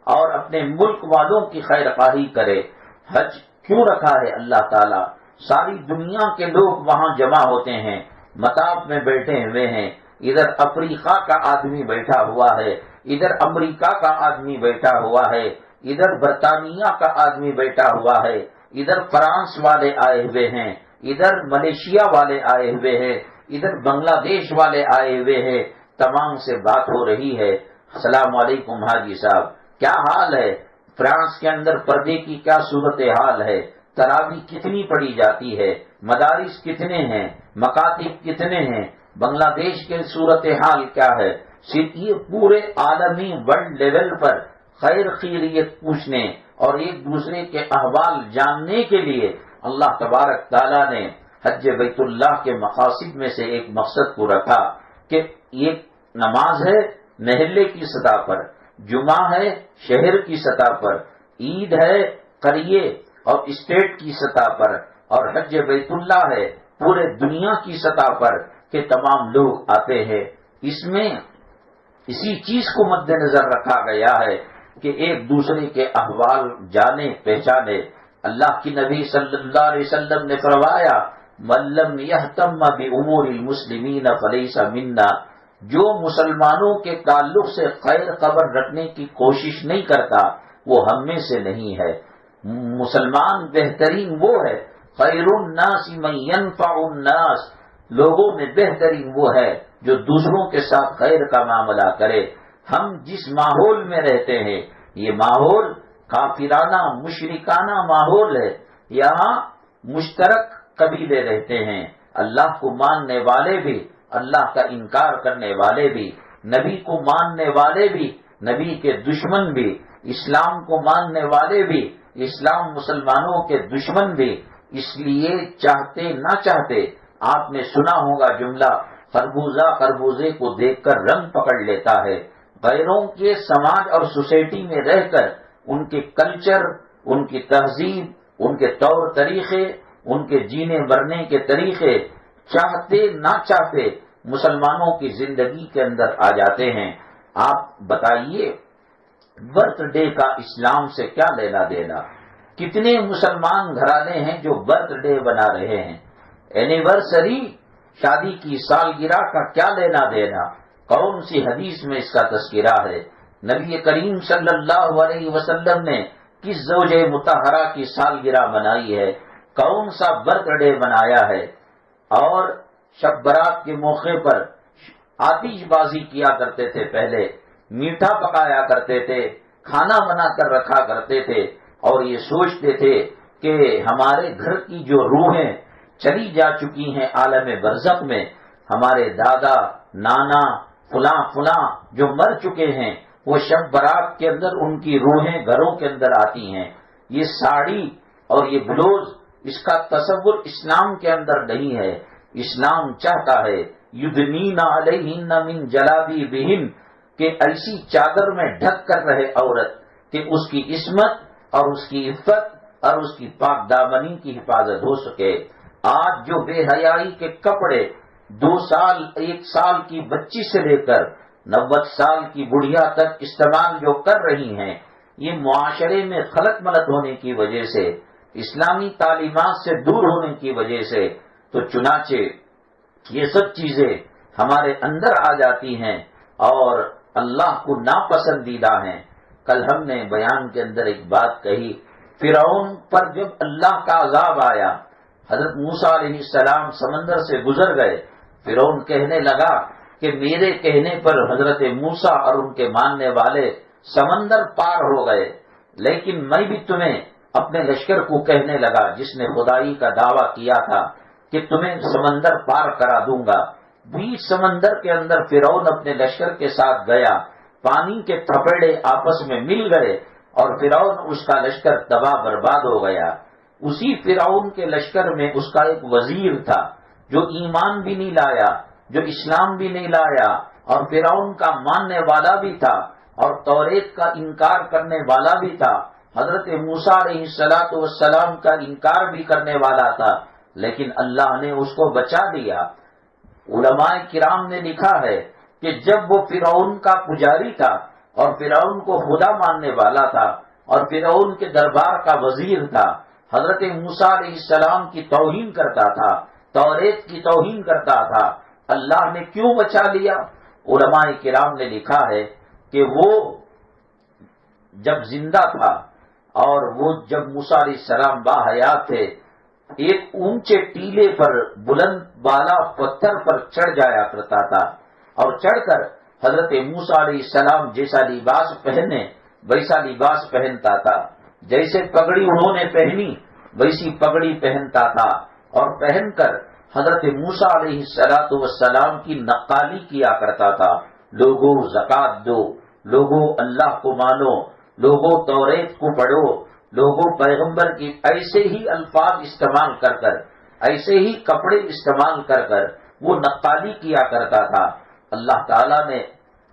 اور اپنے ملک والوں کی خیر خواہی کرے۔ حج کیوں رکھا ہے اللہ تعالیٰ؟ ساری دنیا کے لوگ وہاں جمع ہوتے ہیں، مطاف میں بیٹھے ہوئے ہیں، ادھر افریقہ کا آدمی بیٹھا ہوا ہے، ادھر امریکہ کا آدمی بیٹھا ہوا ہے، ادھر برطانیہ کا آدمی بیٹھا ہوا ہے، ادھر فرانس والے آئے ہوئے ہیں، ادھر ملیشیا والے آئے ہوئے ہیں، ادھر بنگلہ دیش والے آئے ہوئے ہیں۔ تمام سے بات ہو رہی ہے، السلام علیکم حاجی صاحب، کیا حال ہے؟ فرانس کے اندر پردے کی کیا صورتحال ہے؟ تراویح کتنی پڑھی جاتی ہے؟ مدارس کتنے ہیں؟ مکاتب کتنے ہیں؟ بنگلہ دیش کے صورتحال کیا ہے؟ صرف یہ پورے عالمی ورلڈ لیول پر خیر خیریت پوچھنے اور ایک دوسرے کے احوال جاننے کے لیے اللہ تبارک تعالیٰ نے حج بیت اللہ کے مقاصد میں سے ایک مقصد کو رکھا کہ ایک نماز ہے محلے کی سطح پر، جمعہ ہے شہر کی سطح پر، عید ہے قریے اور اسٹیٹ کی سطح پر، اور حج بیت اللہ ہے پورے دنیا کی سطح پر کہ تمام لوگ آتے ہیں۔ اس میں اسی چیز کو مد نظر رکھا گیا ہے کہ ایک دوسرے کے احوال جانے پہچانے۔ اللہ کی نبی صلی اللہ علیہ وسلم نے فرمایا من لم یہتم بامور المسلمین فلیس منا، جو مسلمانوں کے تعلق سے خیر خبر رکھنے کی کوشش نہیں کرتا وہ ہم میں سے نہیں ہے۔ مسلمان بہترین وہ ہے، خیر الناس من ینفع الناس، لوگوں میں بہترین وہ ہے جو دوسروں کے ساتھ خیر کا معاملہ کرے۔ ہم جس ماحول میں رہتے ہیں یہ ماحول کافرانہ مشرکانہ ماحول ہے، یہاں مشترک قبیلے رہتے ہیں، اللہ کو ماننے والے بھی، اللہ کا انکار کرنے والے بھی، نبی کو ماننے والے بھی، نبی کے دشمن بھی، اسلام کو ماننے والے بھی، اسلام مسلمانوں کے دشمن بھی۔ اس لیے چاہتے نہ چاہتے آپ نے سنا ہوگا جملہ خربوزہ خربوزے کو دیکھ کر رنگ پکڑ لیتا ہے۔ غیروں کے سماج اور سوسائٹی میں رہ کر ان کے کلچر، ان کی تہذیب، ان کے طور طریقے، ان کے جینے مرنے کے طریقے چاہتے نہ چاہتے مسلمانوں کی زندگی کے اندر آ جاتے ہیں۔ آپ بتائیے برتھ ڈے کا اسلام سے کیا لینا دینا؟ کتنے مسلمان گھرانے ہیں جو برتھ ڈے بنا رہے ہیں؟ اینیورسری، شادی کی سالگرہ کا کیا لینا دینا؟ کون سی حدیث میں اس کا تذکرہ ہے؟ نبی کریم صلی اللہ علیہ وسلم نے کس زوجہ مطہرہ کی سالگرہ منائی ہے؟ کون سا برتھ ڈے منایا ہے؟ اور شب برات کے موقع پر آتش بازی کیا کرتے تھے، پہلے میٹھا پکایا کرتے تھے، کھانا بنا کر رکھا کرتے تھے، اور یہ سوچتے تھے کہ ہمارے گھر کی جو روحیں چلی جا چکی ہیں عالم برزخ میں، ہمارے دادا نانا فلاں فلاں جو مر چکے ہیں، وہ شب برات کے اندر ان کی روحیں گھروں کے اندر آتی ہیں۔ یہ ساڑی اور یہ بلوز، اس کا تصور اسلام کے اندر نہیں ہے۔ اسلام چاہتا ہے یدنین علیہن من جلابیبہن، کہ ایسی چادر میں ڈھک کر رہے عورت کہ اس کی عصمت اور اس کی عفت اور اس کی پاک دامنی کی حفاظت ہو سکے۔ آج جو بے حیائی کے کپڑے 2 سال 1 سال کی بچی سے لے کر 90 سال کی بڑھیا تک استعمال جو کر رہی ہیں، یہ معاشرے میں خلط ملط ہونے کی وجہ سے، اسلامی تعلیمات سے دور ہونے کی وجہ سے، تو چنانچہ یہ سب چیزیں ہمارے اندر آ جاتی ہیں اور اللہ کو ناپسندیدہ ہیں۔ کل ہم نے بیان کے اندر ایک بات کہی، فرعون پر جب اللہ کا عذاب آیا، حضرت موسیٰ علیہ السلام سمندر سے گزر گئے، فرعون کہنے لگا کہ میرے کہنے پر حضرت موسیٰ اور ان کے ماننے والے سمندر پار ہو گئے، لیکن میں بھی تمہیں اپنے لشکر کو کہنے لگا جس نے خدائی کا دعویٰ کیا تھا کہ تمہیں سمندر پار کرا دوں گا۔ بیچ سمندر کے اندر فرعون اپنے لشکر کے ساتھ گیا، پانی کے تھپیڑے آپس میں مل گئے اور فرعون اس کا لشکر تباہ برباد ہو گیا۔ اسی فرعون کے لشکر میں اس کا ایک وزیر تھا جو ایمان بھی نہیں لایا، جو اسلام بھی نہیں لایا، اور فرعون کا ماننے والا بھی تھا اور توریت کا انکار کرنے والا بھی تھا، حضرت موسیٰ علیہ السلام کا انکار بھی کرنے والا تھا، لیکن اللہ نے اس کو بچا لیا۔ علماء کرام نے لکھا ہے کہ جب وہ فرعون کا پجاری تھا اور فرعون کو خدا ماننے والا تھا اور فرعون کے دربار کا وزیر تھا، حضرت موسیٰ علیہ السلام کی توہین کرتا تھا، توریت کی توہین کرتا تھا، اللہ نے کیوں بچا لیا؟ علماء کرام نے لکھا ہے کہ وہ جب زندہ تھا اور وہ جب موسیٰ علیہ السلام باحیات تھے، ایک اونچے ٹیلے پر بلند بالا پتھر پر چڑھ جایا کرتا تھا اور چڑھ کر حضرت موسیٰ علیہ السلام جیسا لباس پہنے ویسا لباس پہنتا تھا، جیسے پگڑی انہوں نے پہنی ویسی پگڑی پہنتا تھا، اور پہن کر حضرت موسیٰ علیہ السلام کی نقالی کیا کرتا تھا، لوگوں زکوٰۃ دو، لوگوں اللہ کو مانو، لوگوں توریت کو پڑھو، لوگوں پیغمبر کی ایسے ہی الفاظ استعمال کر کر، ایسے ہی کپڑے استعمال کر کر وہ نقالی کیا کرتا تھا۔ اللہ تعالیٰ نے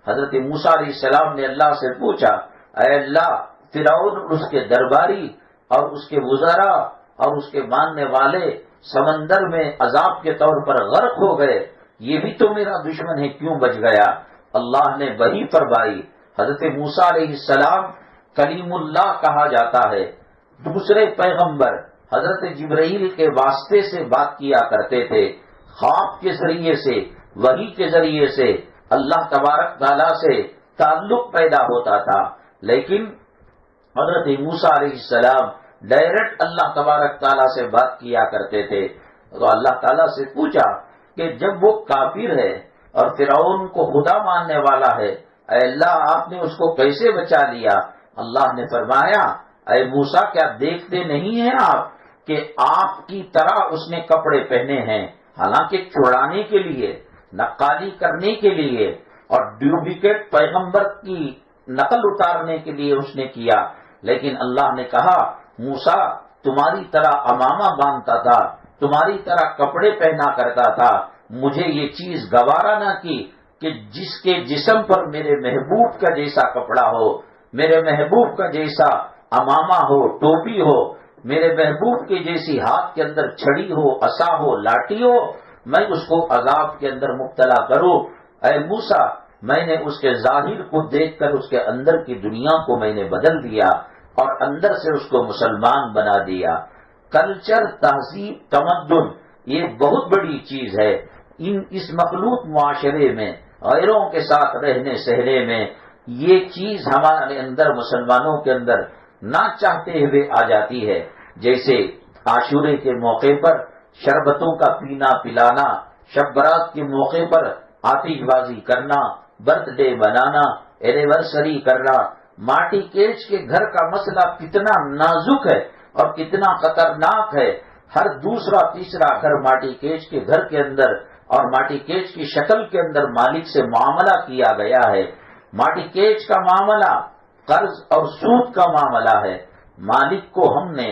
حضرت موسیٰ علیہ السلام نے اللہ سے پوچھا، اے اللہ، فرعون اور اس کے درباری اور اس کے وزراء اور اس کے ماننے والے سمندر میں عذاب کے طور پر غرق ہو گئے، یہ بھی تو میرا دشمن ہے، کیوں بچ گیا؟ اللہ نے وہی فرمائی۔ حضرت موسیٰ علیہ السلام کلیم اللہ کہا جاتا ہے، دوسرے پیغمبر حضرت جبرائیل کے واسطے سے بات کیا کرتے تھے، خواب کے ذریعے سے، وحی کے ذریعے سے اللہ تبارک تعالیٰ سے تعلق پیدا ہوتا تھا، لیکن حضرت موسیٰ علیہ السلام ڈائریکٹ اللہ تبارک تعالیٰ سے بات کیا کرتے تھے۔ تو اللہ تعالیٰ سے پوچھا کہ جب وہ کافر ہے اور فرعون کو خدا ماننے والا ہے، اے اللہ آپ نے اس کو کیسے بچا لیا؟ اللہ نے فرمایا، اے موسیٰ کیا دیکھتے نہیں ہیں آپ کہ آپ کی طرح اس نے کپڑے پہنے ہیں، حالانکہ چھڑانے کے لیے، نقالی کرنے کے لیے اور ڈپلیکیٹ پیغمبر کی نقل اتارنے کے لیے اس نے کیا، لیکن اللہ نے کہا موسیٰ تمہاری طرح امامہ باندھتا تھا، تمہاری طرح کپڑے پہنا کرتا تھا، مجھے یہ چیز گوارا نہ کی کہ جس کے جسم پر میرے محبوب کا جیسا کپڑا ہو، میرے محبوب کا جیسا امامہ ہو، ٹوپی ہو، میرے محبوب کے جیسی ہاتھ کے اندر چھڑی ہو، عصا ہو، لاٹھی ہو، میں اس کو عذاب کے اندر مبتلا کروں۔ اے موسیٰ، میں نے اس کے ظاہر کو دیکھ کر اس کے اندر کی دنیا کو میں نے بدل دیا اور اندر سے اس کو مسلمان بنا دیا۔ کلچر، تہذیب، تمدن یہ بہت بڑی چیز ہے۔ اس مخلوط معاشرے میں غیروں کے ساتھ رہنے سہنے میں یہ چیز ہمارے اندر، مسلمانوں کے اندر نہ چاہتے ہوئے آ جاتی ہے۔ جیسے عاشورے کے موقع پر شربتوں کا پینا پلانا، شب برات کے موقع پر آتش بازی کرنا، برتھ ڈے بنانا، اینیورسری کرنا۔ ماٹی کیچ کے گھر کا مسئلہ کتنا نازک ہے اور کتنا خطرناک ہے۔ ہر دوسرا تیسرا گھر ماٹی کیچ کے گھر کے اندر اور ماٹی کیچ کی شکل کے اندر مالک سے معاملہ کیا گیا ہے۔ ماٹی کیچ کا معاملہ قرض اور سود کا معاملہ ہے۔ مالک کو ہم نے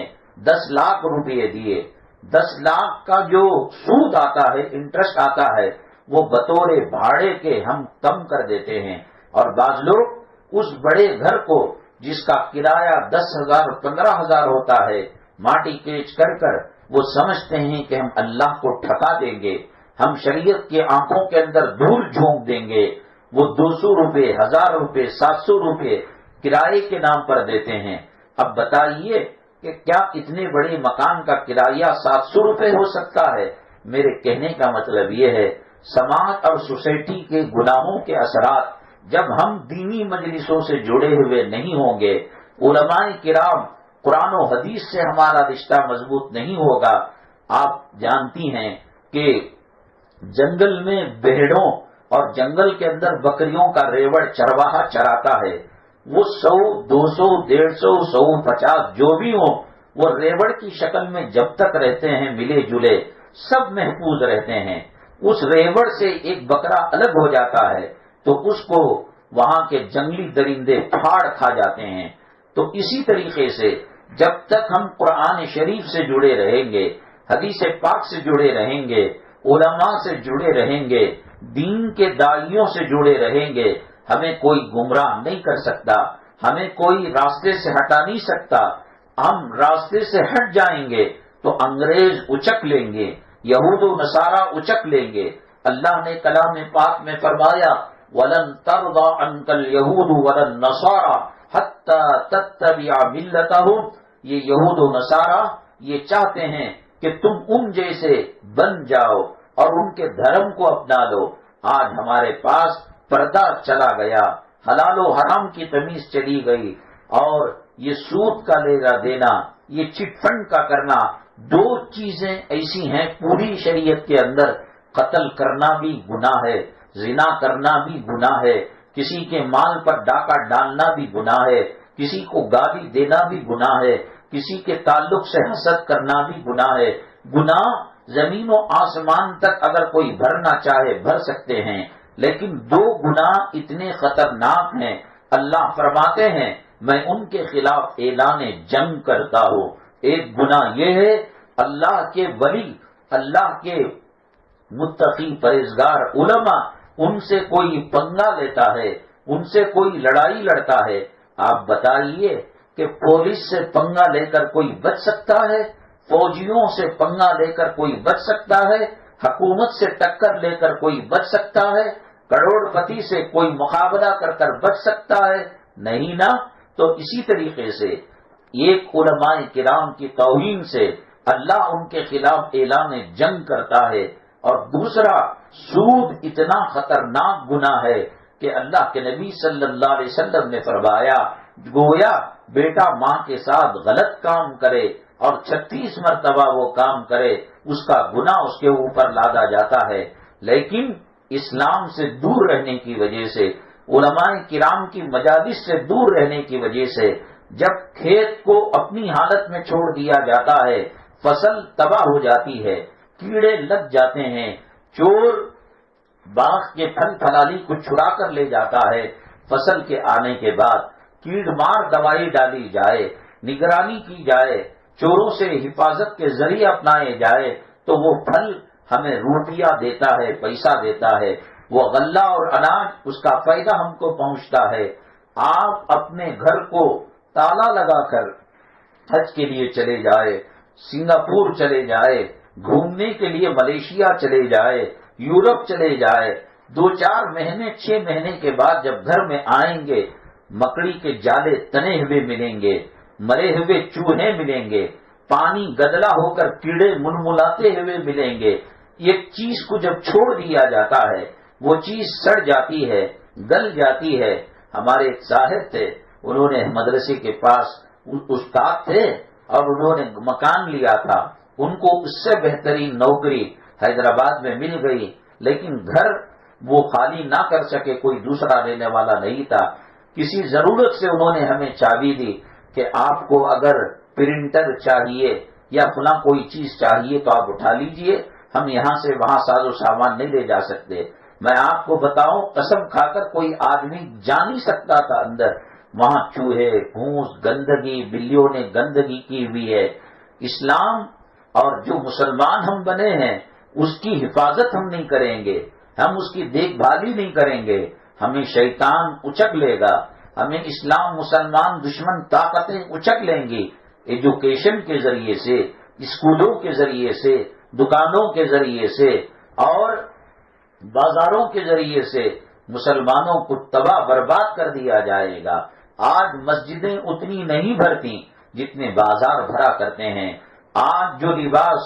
10 لاکھ روپے دیے، 10 لاکھ کا جو سود آتا ہے، انٹرسٹ آتا ہے، وہ بطور بھاڑے کے ہم کم کر دیتے ہیں، اور بعض لوگ اس بڑے گھر کو جس کا کرایہ 10,000 15,000 ہوتا ہے، ماٹی کیچ کر کر وہ سمجھتے ہیں کہ ہم اللہ کو ٹھکا دیں گے، ہم شریعت کی آنکھوں کے اندر دھول جھونک دیں گے۔ وہ 200 روپے، 1000 روپے، 700 روپے کرائے کے نام پر دیتے ہیں۔ اب بتائیے کہ کیا اتنے بڑے مکان کا کرایہ 700 روپے ہو سکتا ہے؟ میرے کہنے کا مطلب یہ ہے، سماج اور سوسائٹی کے گناہوں کے اثرات جب ہم دینی مجلسوں سے جڑے ہوئے نہیں ہوں گے، علماء کرام، قرآن و حدیث سے ہمارا رشتہ مضبوط نہیں ہوگا۔ آپ جانتی ہیں کہ جنگل میں بھیڑوں اور جنگل کے اندر بکریوں کا ریوڑ چرواہا چراتا ہے، وہ 100، 200، 150، 150 جو بھی ہو، وہ ریوڑ کی شکل میں جب تک رہتے ہیں ملے جلے، سب محفوظ رہتے ہیں۔ اس ریوڑ سے ایک بکرا الگ ہو جاتا ہے تو اس کو وہاں کے جنگلی درندے پھاڑ کھا جاتے ہیں۔ تو اسی طریقے سے جب تک ہم قرآن شریف سے جڑے رہیں گے، حدیث پاک سے جڑے رہیں گے، علماء سے جڑے رہیں گے، دین کے داعیوں سے جڑے رہیں گے، ہمیں کوئی گمراہ نہیں کر سکتا، ہمیں کوئی راستے سے ہٹا نہیں سکتا۔ ہم راستے سے ہٹ جائیں گے تو انگریز اچک لیں گے، یہود و نصارہ اچک لیں گے۔ اللہ نے کلام پاک میں فرمایا وَلَن تَرْضَىٰ عَنْكَ الْيَهُودُ وَلَا النَّصَارَىٰ حَتَّىٰ تَتَّبِعَ مِلَّتَهُمْ، یہ یہود و نصارہ یہ چاہتے ہیں کہ تم ان جیسے بن جاؤ اور ان کے دھرم کو اپنا لو۔ آج ہمارے پاس پردہ چلا گیا، حلال و حرام کی تمیز چلی گئی، اور یہ سود کا لینا دینا، یہ چٹ فنڈ کا کرنا، دو چیزیں ایسی ہیں پوری شریعت کے اندر۔ قتل کرنا بھی گناہ ہے، زنا کرنا بھی گناہ ہے، کسی کے مال پر ڈاکہ ڈالنا بھی گناہ ہے، کسی کو گالی دینا بھی گناہ ہے، کسی کے تعلق سے حسد کرنا بھی گناہ ہے۔ گناہ زمین و آسمان تک اگر کوئی بھرنا چاہے بھر سکتے ہیں، لیکن دو گناہ اتنے خطرناک ہیں، اللہ فرماتے ہیں میں ان کے خلاف اعلان جنگ کرتا ہوں۔ ایک گناہ یہ ہے اللہ کے ولی، اللہ کے متقی پرہیزگار علماء، ان سے کوئی پنگا لیتا ہے، ان سے کوئی لڑائی لڑتا ہے۔ آپ بتائیے کہ پولیس سے پنگا لے کر کوئی بچ سکتا ہے؟ فوجیوں سے پنگا لے کر کوئی بچ سکتا ہے؟ حکومت سے ٹکر لے کر کوئی بچ سکتا ہے؟ کروڑ پتی سے کوئی مقابلہ کر بچ سکتا ہے؟ نہیں نا۔ تو اسی طریقے سے ایک علماء کرام کی توہین سے اللہ ان کے خلاف اعلان جنگ کرتا ہے، اور دوسرا سود اتنا خطرناک گناہ ہے کہ اللہ کے نبی صلی اللہ علیہ وسلم نے فرمایا گویا بیٹا ماں کے ساتھ غلط کام کرے اور 36 مرتبہ وہ کام کرے، اس کا گناہ اس کے اوپر لادا جاتا ہے۔ لیکن اسلام سے دور رہنے کی وجہ سے، علماء کرام کی مجالس سے دور رہنے کی وجہ سے، جب کھیت کو اپنی حالت میں چھوڑ دیا جاتا ہے، فصل تباہ ہو جاتی ہے، کیڑے لگ جاتے ہیں، چور باغ کے پھل پھلالی کو چھڑا کر لے جاتا ہے، فصل کے آنے کے بعد کیڑ مار دوائی ڈالی جائے، نگرانی کی جائے، چوروں سے حفاظت کے ذریعے اپنائے جائے، تو وہ پھل ہمیں روپیہ دیتا ہے، پیسہ دیتا ہے، وہ غلہ اور اناج اس کا فائدہ ہم کو پہنچتا ہے۔ آپ اپنے گھر کو تالا لگا کر حج کے لیے چلے جائے، سنگاپور چلے جائے، گھومنے کے لیے ملیشیا چلے جائے، یورپ چلے جائے، 2-4 مہینے 6 مہینے کے بعد جب گھر میں آئیں گے، مکڑی کے جالے تنے ہوئے ملیں گے، مرے ہوئے چوہے ملیں گے، پانی گدلا ہو کر کیڑے منملاتے ہوئے ملیں گے۔ ایک چیز کو جب چھوڑ دیا جاتا ہے وہ چیز سڑ جاتی ہے، گل جاتی ہے۔ ہمارے ایک صاحب تھے، انہوں نے مدرسے کے پاس استاد تھے اور انہوں نے مکان لیا تھا، ان کو اس سے بہترین نوکری حیدرآباد میں مل گئی، لیکن گھر وہ خالی نہ کر سکے، کوئی دوسرا لینے والا نہیں تھا۔ کسی ضرورت سے انہوں نے ہمیں چابی دی کہ آپ کو اگر پرنٹر چاہیے یا فلاں کوئی چیز چاہیے تو آپ اٹھا لیجئے، ہم یہاں سے وہاں ساز و سامان نہیں لے جا سکتے۔ میں آپ کو بتاؤں، قسم کھا کر کوئی آدمی جا نہیں سکتا تھا اندر، وہاں چوہے، گھوس، گندگی، بلیوں نے گندگی کی ہوئی ہے۔ اسلام اور جو مسلمان ہم بنے ہیں اس کی حفاظت ہم نہیں کریں گے، ہم اس کی دیکھ بھال ہی نہیں کریں گے، ہمیں شیطان اچک لے گا، ہمیں اسلام مسلمان دشمن طاقتیں اچک لیں گی۔ ایجوکیشن کے ذریعے سے، اسکولوں کے ذریعے سے، دکانوں کے ذریعے سے اور بازاروں کے ذریعے سے مسلمانوں کو تباہ برباد کر دیا جائے گا۔ آج مسجدیں اتنی نہیں بھرتی جتنے بازار بھرا کرتے ہیں۔ آج جو لباس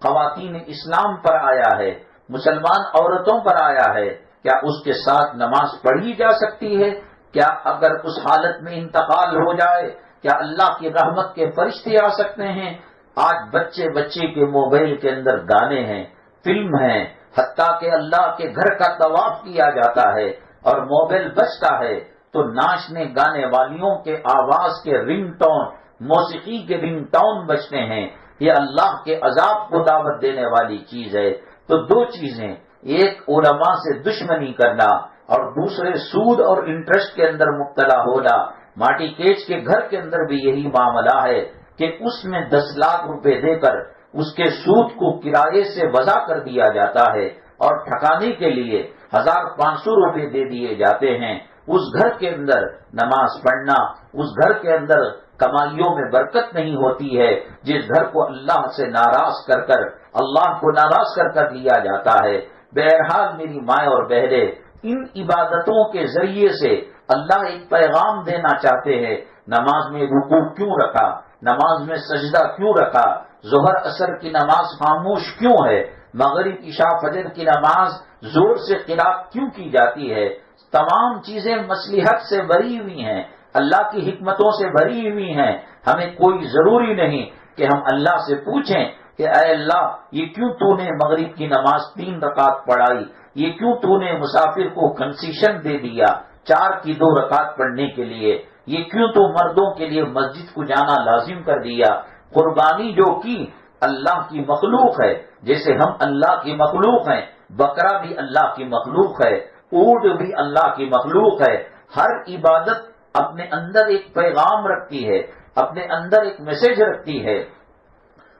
خواتین اسلام پر آیا ہے، مسلمان عورتوں پر آیا ہے، کیا اس کے ساتھ نماز پڑھی جا سکتی ہے؟ کیا اگر اس حالت میں انتقال ہو جائے کیا اللہ کی رحمت کے فرشتے آ سکتے ہیں؟ آج بچے کے موبائل کے اندر گانے ہیں، فلم ہیں، حتیٰ کہ اللہ کے گھر کا طواف کیا جاتا ہے اور موبائل بجتا ہے تو ناچنے گانے والیوں کے آواز کے رنگ ٹون، موسیقی کے رنگ ٹون بجتے ہیں. یہ اللہ کے عذاب کو دعوت دینے والی چیز ہے. تو دو چیزیں، ایک علماء سے دشمنی کرنا اور دوسرے سود اور انٹرسٹ کے اندر مبتلا ہونا. ماٹی کیچ کے گھر کے اندر بھی یہی معاملہ ہے کہ اس میں 10 لاکھ روپے دے کر اس کے سود کو کرائے سے وضع کر دیا جاتا ہے اور ٹھکانے کے لیے 1500 روپے دے دیے جاتے ہیں. اس گھر کے اندر نماز پڑھنا، اس گھر کے اندر کمائیوں میں برکت نہیں ہوتی ہے. جس گھر کو اللہ سے ناراض کر کر، اللہ کو ناراض کر کر لیا جاتا ہے. بہرحال میری مائیں اور بہنیں، ان عبادتوں کے ذریعے سے اللہ ایک پیغام دینا چاہتے ہیں. نماز میں رکوع کیوں رکھا؟ نماز میں سجدہ کیوں رکھا؟ ظہر عصر کی نماز خاموش کیوں ہے؟ مغرب عشاء فجر کی نماز زور سے قرات کیوں کی جاتی ہے؟ تمام چیزیں مصلحت سے بھری ہوئی ہیں، اللہ کی حکمتوں سے بھری ہوئی ہیں. ہمیں کوئی ضروری نہیں کہ ہم اللہ سے پوچھیں کہ اے اللہ، یہ کیوں تو نے مغرب کی نماز 3 رکعت پڑھائی؟ یہ کیوں تو نے مسافر کو کنسیشن دے دیا 4 کی 2 رکعت پڑھنے کے لیے؟ یہ کیوں تو مردوں کے لیے مسجد کو جانا لازم کر دیا؟ قربانی جو کی اللہ کی مخلوق ہے، جیسے ہم اللہ کی مخلوق ہیں. بکرا بھی اللہ کی مخلوق ہے، اونٹ بھی اللہ کی مخلوق ہے. ہر عبادت اپنے اندر ایک پیغام رکھتی ہے، اپنے اندر ایک میسج رکھتی ہے.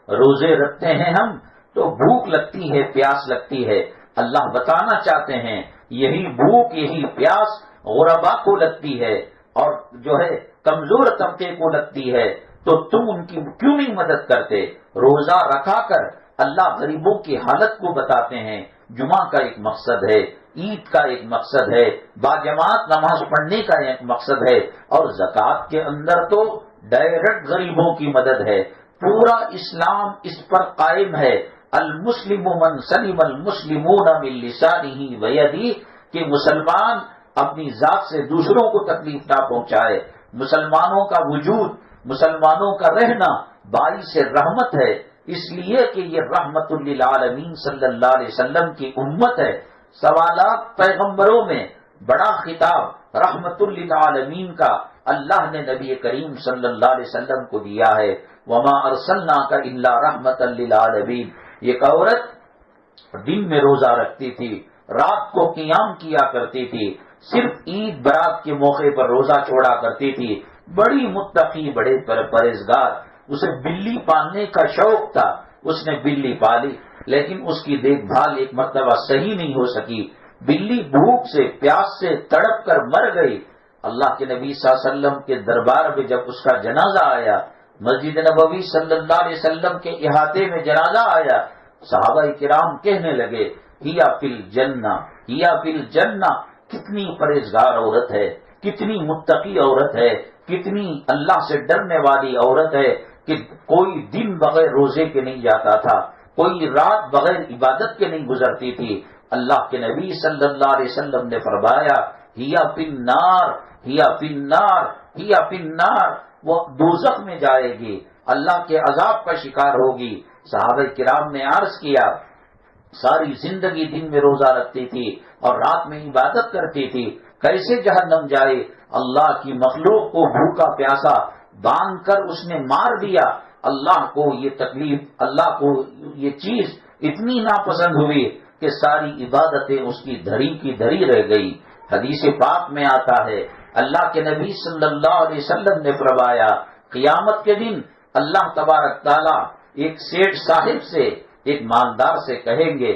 روزے رکھتے ہیں ہم تو بھوک لگتی ہے، پیاس لگتی ہے. اللہ بتانا چاہتے ہیں یہی بھوک، یہی پیاس غربا کو لگتی ہے اور جو ہے کمزور طبقے کو لگتی ہے. تو تم ان کی کیوں نہیں مدد کرتے؟ روزہ رکھا کر اللہ غریبوں کی حالت کو بتاتے ہیں. جمعہ کا ایک مقصد ہے، عید کا ایک مقصد ہے، باجماعت نماز پڑھنے کا ایک مقصد ہے، اور زکوٰۃ کے اندر تو ڈائریکٹ غریبوں کی مدد ہے. پورا اسلام اس پر قائم ہے، المسلم من سلم المسلمون من لسانہ ویدہ، کہ مسلمان اپنی ذات سے دوسروں کو تکلیف نہ پہنچائے. مسلمانوں کا وجود، مسلمانوں کا رہنا باعث رحمت ہے، اس لیے کہ یہ رحمت للعالمین صلی اللہ علیہ وسلم کی امت ہے. سوالات پیغمبروں میں بڑا خطاب رحمت للعالمین کا اللہ نے نبی کریم صلی اللہ علیہ وسلم کو دیا ہے. وما ارسلناک الا رحمت للعالمین. ایک عورت دن میں روزہ رکھتی تھی، رات کو قیام کیا کرتی تھی، صرف عید برات کے موقع پر روزہ چھوڑا کرتی تھی. بڑی متقی، بڑے پرہیزگار. اسے بلی پالنے کا شوق تھا، اس نے بلی پالی، لیکن اس کی دیکھ بھال ایک مرتبہ صحیح نہیں ہو سکی. بلی بھوک سے، پیاس سے تڑپ کر مر گئی. اللہ کے نبی صلی اللہ علیہ وسلم کے دربار میں جب اس کا جنازہ آیا، مسجد نبوی صلی اللہ علیہ وسلم کے احاطے میں جنازہ آیا، صحابہ کرام کہنے لگے ہیا فی الجنہ، ہیا فی الجنہ. کتنی پرہیزگار عورت ہے، کتنی متقی عورت ہے، کتنی اللہ سے ڈرنے والی عورت ہے کہ کوئی دن بغیر روزے کے نہیں جاتا تھا، کوئی رات بغیر عبادت کے نہیں گزرتی تھی. اللہ کے نبی صلی اللہ علیہ وسلم نے فرمایا ہیا فی النار، ہیا فی النار، ہیا فی النار. وہ دوزخ میں جائے گی، اللہ کے عذاب کا شکار ہوگی. صحابہ کرام نے عرض کیا ساری زندگی دن میں روزہ رکھتی تھی اور رات میں عبادت کرتی تھی، کیسے جہنم جائے؟ اللہ کی مخلوق کو بھوکا پیاسا باندھ کر اس نے مار دیا. اللہ کو یہ تکلیف، اللہ کو یہ چیز اتنی ناپسند ہوئی کہ ساری عبادتیں اس کی دھری کی دھری رہ گئی. حدیث پاک میں آتا ہے اللہ کے نبی صلی اللہ علیہ وسلم نے فرمایا قیامت کے دن اللہ تبارک تعالیٰ ایک سیٹھ صاحب سے، ایک مالدار سے کہیں گے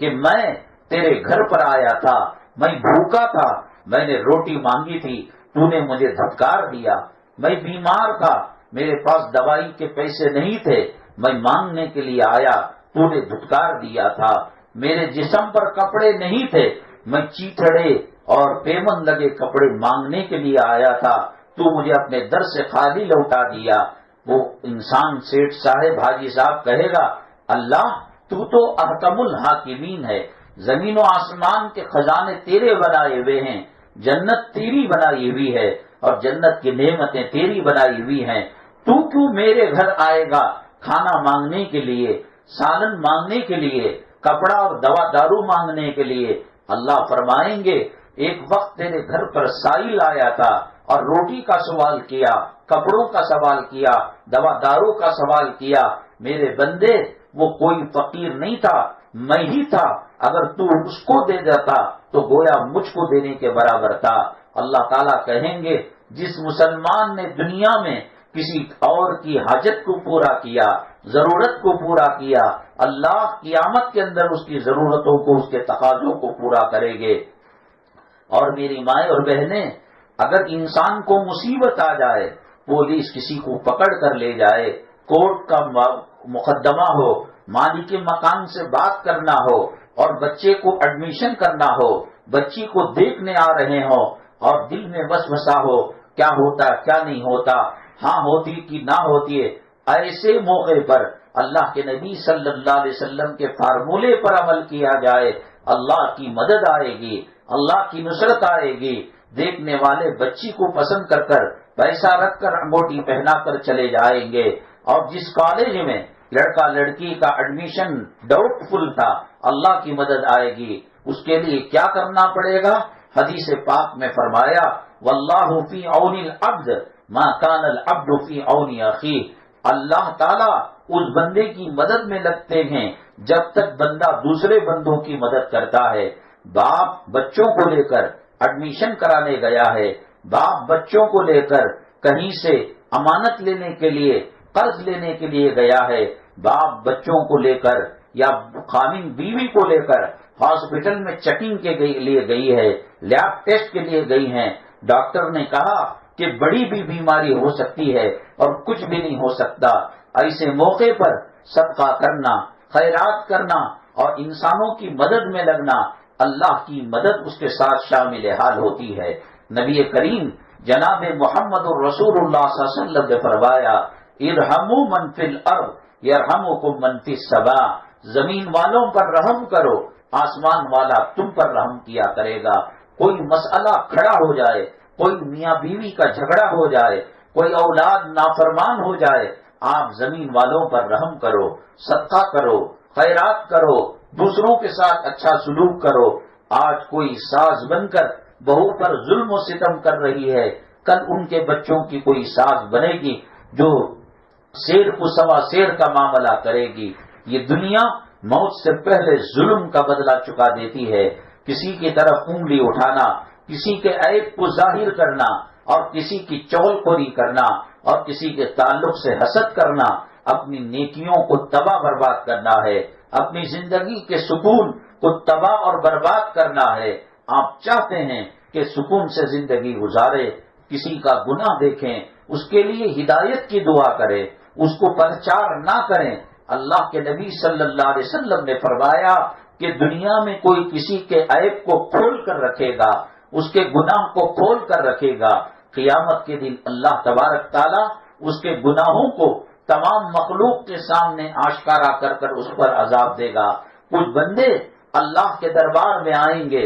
کہ میں تیرے گھر پر آیا تھا، میں بھوکا تھا، میں نے روٹی مانگی تھی، تو نے مجھے دھتکار دیا. میں بیمار تھا، میرے پاس دوائی کے پیسے نہیں تھے، میں مانگنے کے لیے آیا، تو نے دھتکار دیا تھا. میرے جسم پر کپڑے نہیں تھے، میں چیتڑے اور پیمن لگے کپڑے مانگنے کے لیے آیا تھا، تو مجھے اپنے در سے خالی لوٹا دیا. وہ انسان سیٹھ صاحب، حاجی صاحب کہے گا اللہ تو احکم الحاکمین ہے، زمین و آسمان کے خزانے تیرے بنائے ہوئے ہیں، جنت تیری بنائی ہوئی ہے اور جنت کی نعمتیں تیری بنائی ہوئی ہیں، تو کیوں میرے گھر آئے گا کھانا مانگنے کے لیے، سالن مانگنے کے لیے، کپڑا اور دوا دارو مانگنے کے لیے، اللہ فرمائیں گے ایک وقت تیرے گھر پر سائل آیا تھا اور روٹی کا سوال کیا، کپڑوں کا سوال کیا، دوا دارو کا سوال کیا، میرے بندے وہ کوئی فقیر نہیں تھا، میں ہی تھا، اگر تو اس کو دے دیتا تو گویا مجھ کو دینے کے برابر تھا۔ اللہ تعالیٰ کہیں گے جس مسلمان نے دنیا میں کسی اور کی حاجت کو پورا کیا، ضرورت کو پورا کیا، اللہ قیامت کے اندر اس کی ضرورتوں کو، اس کے تقاضوں کو پورا کرے گے۔ اور میری مائیں اور بہنیں، اگر انسان کو مصیبت آ جائے، پولیس کسی کو پکڑ کر لے جائے، کورٹ کا مقدمہ ہو، مالک مکان سے بات کرنا ہو، اور بچے کو ایڈمیشن کرنا ہو، بچی کو دیکھنے آ رہے ہوں اور دل میں وسوسہ ہو کیا ہوتا کیا نہیں ہوتا، ہاں ہوتی کہ نہ ہوتی ہے، ایسے موقع پر اللہ کے نبی صلی اللہ علیہ وسلم کے فارمولے پر عمل کیا جائے، اللہ کی مدد آئے گی، اللہ کی نصرت آئے گی۔ دیکھنے والے بچی کو پسند کر کر پیسہ رکھ کر انگوٹھی پہنا کر چلے جائیں گے، اور جس کالج میں لڑکا لڑکی کا ایڈمیشن ڈاؤٹ فل تھا، اللہ کی مدد آئے گی۔ اس کے لیے کیا کرنا پڑے گا؟ حدیث پاک میں فرمایا واللہ فی عون العبد ما کان العبد فی عون اخیہ، اللہ تعالیٰ اس بندے کی مدد میں لگتے ہیں جب تک بندہ دوسرے بندوں کی مدد کرتا ہے۔ باپ بچوں کو لے کر ایڈمیشن کرانے گیا ہے، باپ بچوں کو لے کر کہیں سے امانت لینے کے لیے، قرض لینے کے لیے گیا ہے، باپ بچوں کو لے کر یا خامن بیوی کو لے کر ہاسپٹل میں چیکنگ کے لیے گئی ہے، لیب ٹیسٹ کے لیے گئی ہیں، ڈاکٹر نے کہا کہ بڑی بھی بیماری ہو سکتی ہے اور کچھ بھی نہیں ہو سکتا۔ ایسے موقع پر صدقہ کرنا، خیرات کرنا اور انسانوں کی مدد میں لگنا، اللہ کی مدد اس کے ساتھ شامل حال ہوتی ہے۔ نبی کریم جناب محمد الرسول اللہ صلی اللہ علیہ وسلم نے فرمایا ارحموا من فی الارض یرحمکم من فی السماء، زمین والوں پر رحم کرو، آسمان والا تم پر رحم کیا کرے گا۔ کوئی مسئلہ کھڑا ہو جائے، کوئی میاں بیوی کا جھگڑا ہو جائے، کوئی اولاد نافرمان ہو جائے، آپ زمین والوں پر رحم کرو، صدقہ کرو، خیرات کرو، دوسروں کے ساتھ اچھا سلوک کرو۔ آج کوئی ساز بن کر بہو پر ظلم و ستم کر رہی ہے، کل ان کے بچوں کی کوئی ساز بنے گی جو شیر کو سوا شیر کا معاملہ کرے گی۔ یہ دنیا موت سے پہلے ظلم کا بدلہ چکا دیتی ہے۔ کسی کی طرف انگلی اٹھانا، کسی کے عیب کو ظاہر کرنا اور کسی کی چغل خوری کرنا اور کسی کے تعلق سے حسد کرنا، اپنی نیکیوں کو تباہ برباد کرنا ہے، اپنی زندگی کے سکون کو تباہ اور برباد کرنا ہے۔ آپ چاہتے ہیں کہ سکون سے زندگی گزارے، کسی کا گناہ دیکھیں، اس کے لیے ہدایت کی دعا کریں، اس کو پرچار نہ کریں۔ اللہ کے نبی صلی اللہ علیہ وسلم نے فرمایا کہ دنیا میں کوئی کسی کے عیب کو کھول کر رکھے گا، اس کے گناہ کو کھول کر رکھے گا، قیامت کے دن اللہ تبارک تعالیٰ اس کے گناہوں کو تمام مخلوق کے سامنے آشکارا کر کر اس پر عذاب دے گا۔ کچھ بندے اللہ کے دربار میں آئیں گے،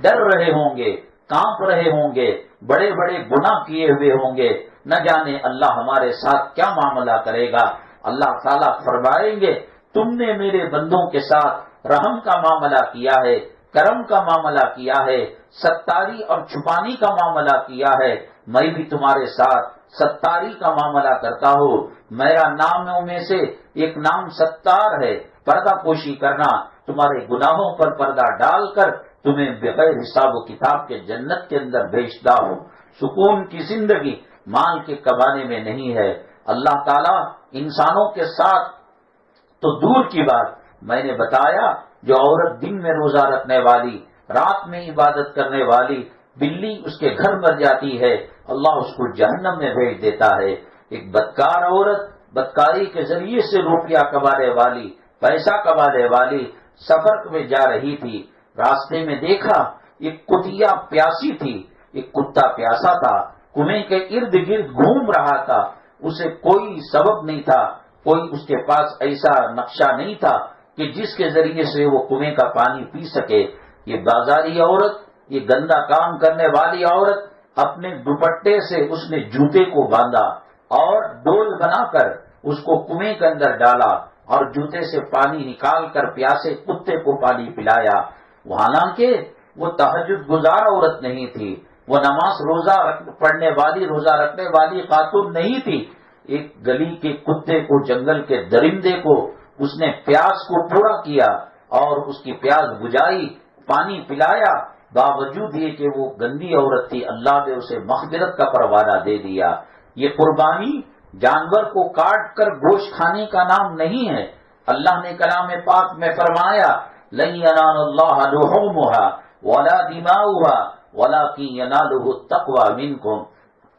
ڈر رہے ہوں گے، کانپ رہے ہوں گے، بڑے بڑے گناہ کیے ہوئے ہوں گے، نہ جانے اللہ ہمارے ساتھ کیا معاملہ کرے گا۔ اللہ تعالیٰ فرمائیں گے تم نے میرے بندوں کے ساتھ رحم کا معاملہ کیا ہے، کرم کا معاملہ کیا ہے، ستاری اور چھپانی کا معاملہ کیا ہے، میں بھی تمہارے ساتھ ستاری کا معاملہ کرتا ہوں۔ میرا ناموں میں سے ایک نام ستار ہے، پردہ پوشی کرنا، تمہارے گناہوں پر پردہ ڈال کر تمہیں بغیر حساب و کتاب کے جنت کے اندر بھیجتا ہوں۔ سکون کی زندگی مال کے کمانے میں نہیں ہے۔ اللہ تعالیٰ انسانوں کے ساتھ تو دور کی بات، میں نے بتایا جو عورت دن میں روزہ رکھنے والی، رات میں عبادت کرنے والی، بلی اس کے گھر مر جاتی ہے، اللہ اس کو جہنم میں بھیج دیتا ہے۔ ایک بدکار عورت، بدکاری کے ذریعے سے روپیہ کمانے والی، پیسہ کمانے والی، سفر میں جا رہی تھی، راستے میں دیکھا ایک کتیا پیاسی تھی، ایک کتا پیاسا تھا، کنویں کے ارد گرد گھوم رہا تھا، اسے کوئی سبب نہیں تھا، کوئی اس کے پاس ایسا نقشہ نہیں تھا کہ جس کے ذریعے سے وہ کنویں کا پانی پی سکے۔ یہ بازاری عورت، یہ گندا کام کرنے والی عورت، اپنے دوپٹے سے اس نے جوتے کو باندھا اور ڈول بنا کر اس کو کنویں کے اندر ڈالا، اور جوتے سے پانی نکال کر پیاسے کتے کو پانی پلایا. حالانکہ وہ تہجد گزار عورت نہیں تھی، وہ نماز روزہ پڑھنے والی، روزہ رکھنے والی خاتون نہیں تھی. ایک گلی کے کتے کو، جنگل کے درندے کو اس نے پیاس کو پورا کیا اور اس کی پیاس بجھائی، پانی پلایا. باوجود یہ کہ وہ گندی عورت تھی، اللہ نے اسے مغفرت کا پروانہ دے دیا. یہ قربانی جانور کو کاٹ کر گوشت کھانے کا نام نہیں ہے. اللہ نے کلام پاک میں فرمایا لن ینال اللہ لحومها ولا دماؤها ولکن ینالہ التقوی منکم.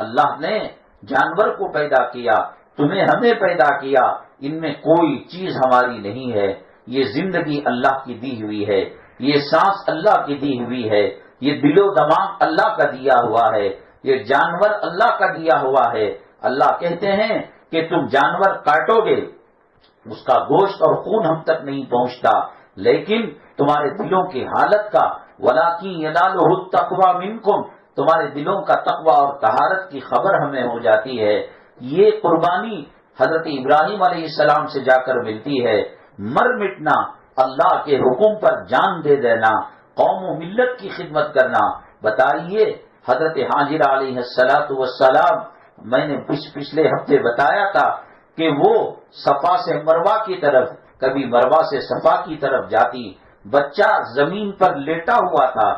اللہ نے جانور کو پیدا کیا، تمہیں ہمیں پیدا کیا، ان میں کوئی چیز ہماری نہیں ہے. یہ زندگی اللہ کی دی ہوئی ہے، یہ سانس اللہ کی دی ہوئی ہے، یہ دل و دماغ اللہ کا دیا ہوا ہے، یہ جانور اللہ کا دیا ہوا ہے. اللہ کہتے ہیں کہ تم جانور کاٹو گے، اس کا گوشت اور خون ہم تک نہیں پہنچتا، لیکن تمہارے دلوں کی حالت کا وَلَٰكِن يَنَالُهُ التَّقْوَىٰ مِنكُمْ، تمہارے دلوں کا تقوی اور طہارت کی خبر ہمیں ہو جاتی ہے. یہ قربانی حضرت ابراہیم علیہ السلام سے جا کر ملتی ہے. مر مٹنا، اللہ کے حکم پر جان دے دینا، قوم و ملت کی خدمت کرنا. بتائیے حضرت حاجرہ علیہ السلام، میں نے پچھلے ہفتے بتایا تھا کہ وہ صفا سے مروہ کی طرف، کبھی مروہ سے صفا کی طرف جاتی. بچہ زمین پر لیٹا ہوا تھا،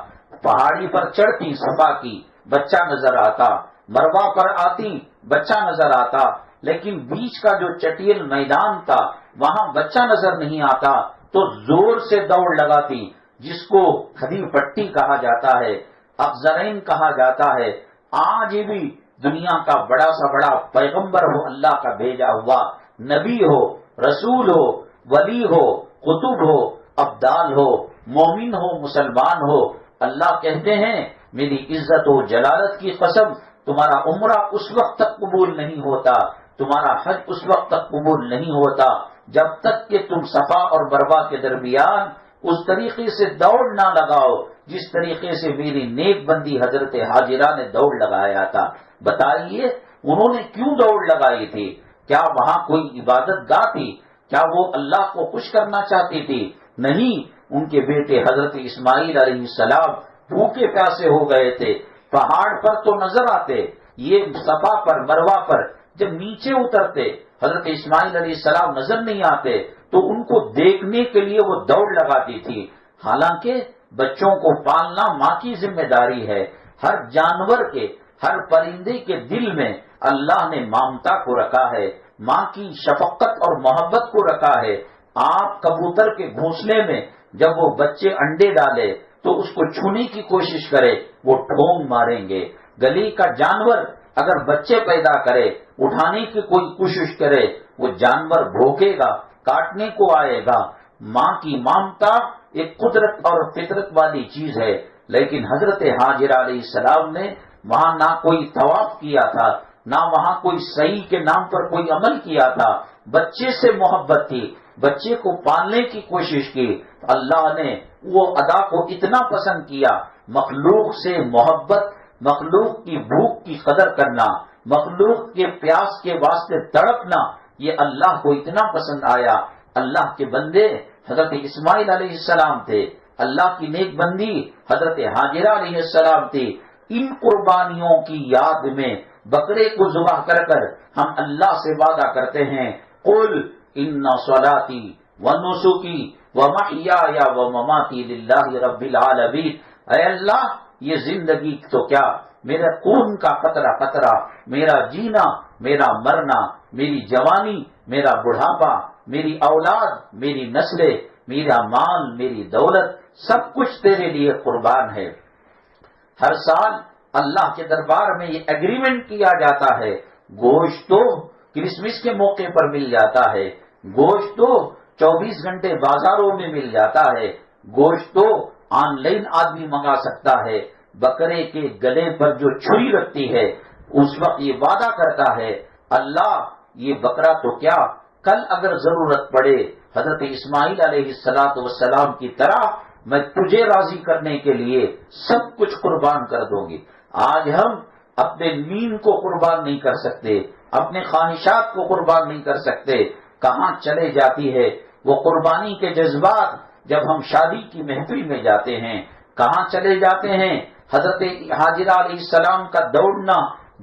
پہاڑی پر چڑھتی صفا کی، بچہ نظر آتا، مروہ پر آتی، بچہ نظر آتا، لیکن بیچ کا جو چٹیل میدان تھا وہاں بچہ نظر نہیں آتا تو زور سے دوڑ لگاتی، جس کو کھدی پٹی کہا جاتا ہے، افزرین کہا جاتا ہے. آج بھی دنیا کا بڑا سا بڑا پیغمبر ہو، اللہ کا بھیجا ہوا نبی ہو، رسول ہو، ولی ہو، قطب ہو، ابدال ہو، مومن ہو، مسلمان ہو، اللہ کہتے ہیں میری عزت و جلالت کی قسم، تمہارا عمرہ اس وقت تک قبول نہیں ہوتا، تمہارا حج اس وقت تک قبول نہیں ہوتا جب تک کہ تم صفا اور مروہ کے درمیان اس طریقے سے دوڑ نہ لگاؤ جس طریقے سے میری نیک بندی حضرت حاجرہ نے دوڑ لگایا تھا. بتائیے انہوں نے کیوں دوڑ لگائی تھی؟ کیا وہاں کوئی عبادت گاہ تھی؟ کیا وہ اللہ کو خوش کرنا چاہتی تھی؟ نہیں، ان کے بیٹے حضرت اسماعیل علیہ السلام بھوکے پیاسے ہو گئے تھے، پہاڑ پر تو نظر آتے، یہ صفا پر مروہ پر جب نیچے اترتے حضرت اسماعیل علیہ السلام نظر نہیں آتے تو ان کو دیکھنے کے لیے وہ دوڑ لگاتی تھی. حالانکہ بچوں کو پالنا ماں کی ذمہ داری ہے. ہر جانور کے، ہر پرندے کے دل میں اللہ نے ممتا کو رکھا ہے، ماں کی شفقت اور محبت کو رکھا ہے. آپ کبوتر کے گھونسلے میں جب وہ بچے انڈے ڈالے تو اس کو چھونے کی کوشش کرے، وہ ٹھونگ ماریں گے. گلی کا جانور اگر بچے پیدا کرے، اٹھانے کی کوئی کوشش کرے، وہ جانور بھوکے گا، کاٹنے کو آئے گا. ماں کی ممتا ایک قدرت اور فطرت والی چیز ہے. لیکن حضرت حاجرہ علیہ السلام نے وہاں نہ کوئی طواف کیا تھا، نہ وہاں کوئی صحیح کے نام پر کوئی عمل کیا تھا. بچے سے محبت تھی، بچے کو پالنے کی کوشش کی. اللہ نے وہ ادا کو اتنا پسند کیا. مخلوق سے محبت، مخلوق کی بھوک کی قدر کرنا، مخلوق کے پیاس کے واسطے تڑپنا، یہ اللہ کو اتنا پسند آیا. اللہ کے بندے حضرت اسماعیل علیہ السلام تھے، اللہ کی نیک بندی حضرت حاجرہ علیہ السلام تھی. ان قربانیوں کی یاد میں بکرے کو ذبح کر کر ہم اللہ سے وعدہ کرتے ہیں، قل ان صلاتی ونسکی ومحیای ومماتی للہ رب العالمین. اے اللہ، یہ زندگی تو کیا، میرے خون کا قطرہ قطرہ، میرا جینا، میرا مرنا، میری جوانی، میرا بڑھاپا، میری اولاد، میری نسلیں، میرا مال، میری دولت، سب کچھ تیرے لیے قربان ہے. ہر سال اللہ کے دربار میں یہ ایگریمنٹ کیا جاتا ہے. گوشت تو کرسمس کے موقع پر مل جاتا ہے، گوشت تو 24 گھنٹے بازاروں میں مل جاتا ہے، گوشت تو آن لائن آدمی منگا سکتا ہے. بکرے کے گلے پر جو چھری رکھتی ہے اس وقت یہ وعدہ کرتا ہے، اللہ یہ بکرا تو کیا، کل اگر ضرورت پڑے حضرت اسماعیل علیہ السلام کی طرح میں تجھے راضی کرنے کے لیے سب کچھ قربان کر دوں گی. آج ہم اپنے نیند کو قربان نہیں کر سکتے، اپنے خواہشات کو قربان نہیں کر سکتے، کہاں چلے جاتی ہے؟ وہ قربانی کے جذبات جب ہم شادی کی محفل میں جاتے ہیں کہاں چلے جاتے ہیں؟ حضرت حاجرہ علیہ السلام کا دوڑنا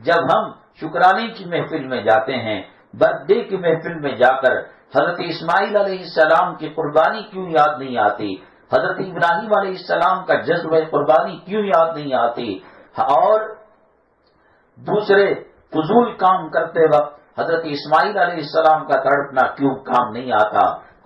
جب ہم شکرانے کی محفل میں جاتے ہیں، برتھ ڈے کی محفل میں جا کر حضرت اسماعیل علیہ السلام کی قربانی کیوں یاد نہیں آتی؟ حضرت ابراہیم علیہ السلام کا جذبہ قربانی کیوں یاد نہیں آتی؟ اور دوسرے فضول کام کرتے وقت حضرت اسماعیل علیہ السلام کا تڑپنا کیوں کام نہیں آتا؟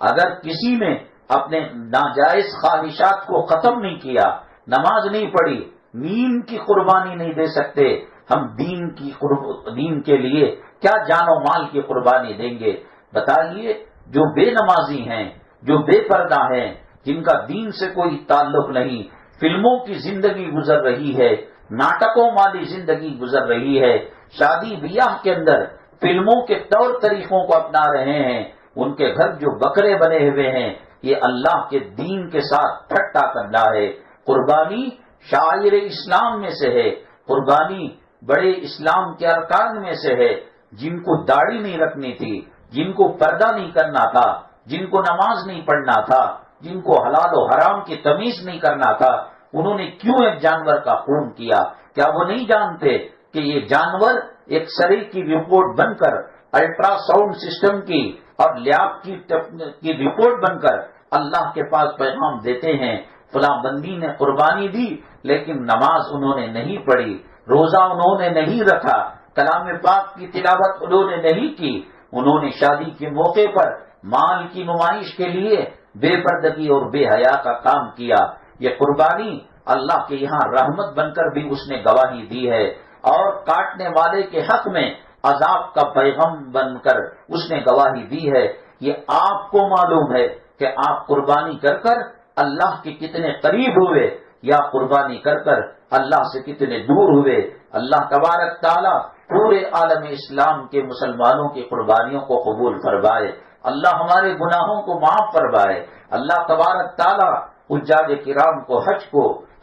اگر کسی نے اپنے ناجائز خواہشات کو ختم نہیں کیا، نماز نہیں پڑھی، نیند کی قربانی نہیں دے سکتے، ہم دین کے لیے کیا جان و مال کی قربانی دیں گے؟ بتائیے، جو بے نمازی ہیں، جو بے پردہ ہیں، جن کا دین سے کوئی تعلق نہیں، فلموں کی زندگی گزر رہی ہے، ناٹکوں والی زندگی گزر رہی ہے، شادی بیاہ کے اندر فلموں کے طور طریقوں کو اپنا رہے ہیں، ان کے گھر جو بکرے بنے ہوئے ہیں، یہ اللہ کے دین کے ساتھ ٹھٹا کرنا ہے۔ قربانی شاعر اسلام میں سے ہے، قربانی بڑے اسلام کے ارکان میں سے ہے۔ جن کو داڑھی نہیں رکھنی تھی، جن کو پردہ نہیں کرنا تھا، جن کو نماز نہیں پڑھنا تھا، جن کو حلال و حرام کی تمیز نہیں کرنا تھا، انہوں نے کیوں ایک جانور کا خون کیا؟ کیا وہ نہیں جانتے کہ یہ جانور ایک سرے کی رپورٹ بن کر، الٹرا ساؤنڈ سسٹم کی اور لیاب کی رپورٹ بن کر اللہ کے پاس پیغام دیتے ہیں؟ فلاں بندی نے قربانی دی لیکن نماز انہوں نے نہیں پڑھی، روزہ انہوں نے نہیں رکھا، کلام پاک کی تلاوت انہوں نے نہیں کی، انہوں نے شادی کے موقع پر مال کی نمائش کے لیے بے پردگی اور بے حیا کا کام کیا۔ یہ قربانی اللہ کے یہاں رحمت بن کر بھی اس نے گواہی دی ہے، اور کاٹنے والے کے حق میں عذاب کا پیغام بن کر اس نے گواہی دی ہے۔ یہ آپ کو معلوم ہے کہ آپ قربانی کر کر اللہ کے کتنے قریب ہوئے یا قربانی کر کر اللہ سے کتنے دور ہوئے۔ اللہ تبارک تعالی پورے عالم اسلام کے مسلمانوں کی قربانیوں کو قبول فرمائے، اللہ ہمارے گناہوں کو معاف فرمائے، اللہ تبارک تعالی حجاج کرام کو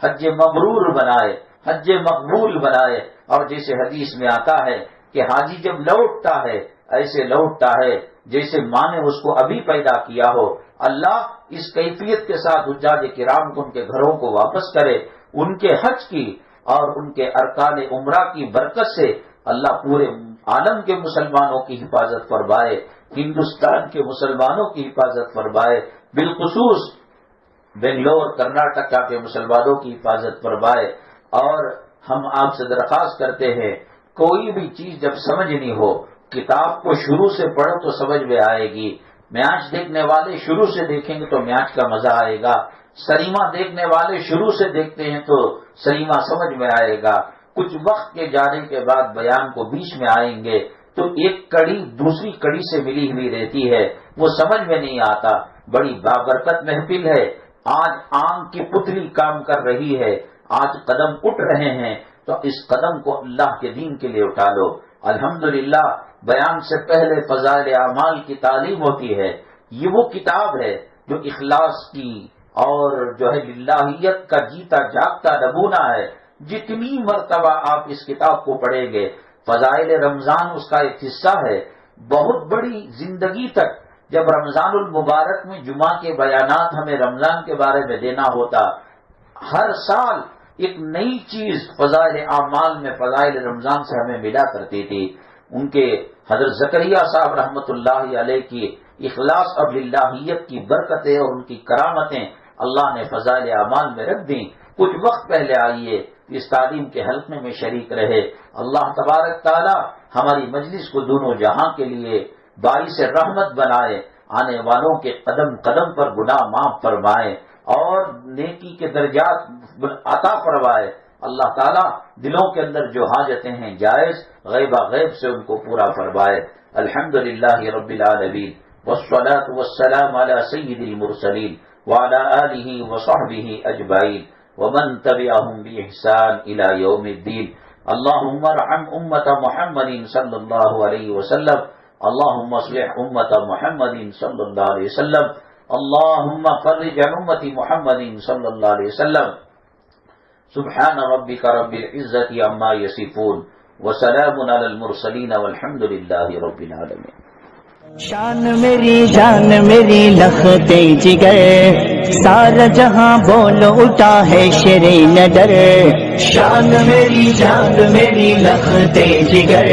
حج مبرور بنائے، حج مقبول بنائے، اور جیسے حدیث میں آتا ہے کہ حاجی جب لوٹتا ہے ایسے لوٹتا ہے جیسے ماں نے اس کو ابھی پیدا کیا ہو۔ اللہ اس کیفیت کے ساتھ حجاج کرام کو ان کے گھروں کو واپس کرے، ان کے حج کی اور ان کے ارکان عمرہ کی برکت سے اللہ پورے عالم کے مسلمانوں کی حفاظت فرمائے، ہندوستان کے مسلمانوں کی حفاظت فرمائے، بالخصوص بنگلور کرناٹکا کے مسلمانوں کی حفاظت فرمائے۔ اور ہم آپ سے درخواست کرتے ہیں، کوئی بھی چیز جب سمجھنی ہو کتاب کو شروع سے پڑھو تو سمجھ میں آئے گی، میچ دیکھنے والے شروع سے دیکھیں گے تو میچ کا مزہ آئے گا، سنیما دیکھنے والے شروع سے دیکھتے ہیں تو سنیما سمجھ میں آئے گا، کچھ وقت کے جانے کے بعد بیان کو بیچ میں آئیں گے تو ایک کڑی دوسری کڑی سے ملی ہوئی رہتی ہے، وہ سمجھ میں نہیں آتا۔ بڑی بابرکت محفل ہے، آج آنکھ کی پتلی کام کر رہی ہے، آج قدم اٹھ رہے ہیں تو اس قدم کو اللہ کے دین کے لیے اٹھا لو۔ الحمدللہ بیان سے پہلے فضائل اعمال کی تعلیم ہوتی ہے، یہ وہ کتاب ہے جو اخلاص کی اور جو ہے للہیت کا جیتا جاگتا نمونہ ہے۔ جتنی مرتبہ آپ اس کتاب کو پڑھیں گے، فضائل رمضان اس کا ایک حصہ ہے، بہت بڑی زندگی تک جب رمضان المبارک میں جمعہ کے بیانات ہمیں رمضان کے بارے میں دینا ہوتا، ہر سال ایک نئی چیز فضائل اعمال میں فضائل رمضان سے ہمیں ملا کرتی تھی۔ ان کے حضرت زکریا صاحب رحمت اللہ علیہ کی اخلاص اور للہیت کی برکتیں اور ان کی کرامتیں اللہ نے فضائل اعمال میں رکھ دیں۔ کچھ وقت پہلے آئیے اس تعلیم کے حلقے میں شریک رہے، اللہ تبارک تعالی ہماری مجلس کو دونوں جہاں کے لیے باعث رحمت بنائے، آنے والوں کے قدم قدم پر گناہ معاف فرمائے اور نیکی کے درجات عطا فرمائے۔ اللہ تعالیٰ دلوں کے اندر جو حاجتیں ہیں جائز غیبہ غیب سے ان کو پورا فرمائے۔ الحمدللہ رب العالمین والصلاة والسلام علی سید المرسلین وعلی آلہ وصحبہ اجمعین ومن تبعهم بإحسان الى یوم الدین۔ اللہم ارحم امت محمد صلی اللہ علیہ وسلم، اللہم اصلح امت محمد صلی اللہ علیہ وسلم، اللہم فرج عن امت محمد صلی اللہ علیہ وسلم۔ سبحان ربک رب العزت عما یصفون وسلام علی المرسلین والحمد للہ رب العالمین۔ شان میری جان میری لختے جگر، سارا جہاں بول اٹھا ہے شیر نڈر۔ شان میری جان میری لختے جگر،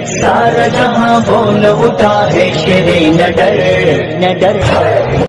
سارا جہاں بول اٹھا ہے شیر نڈر۔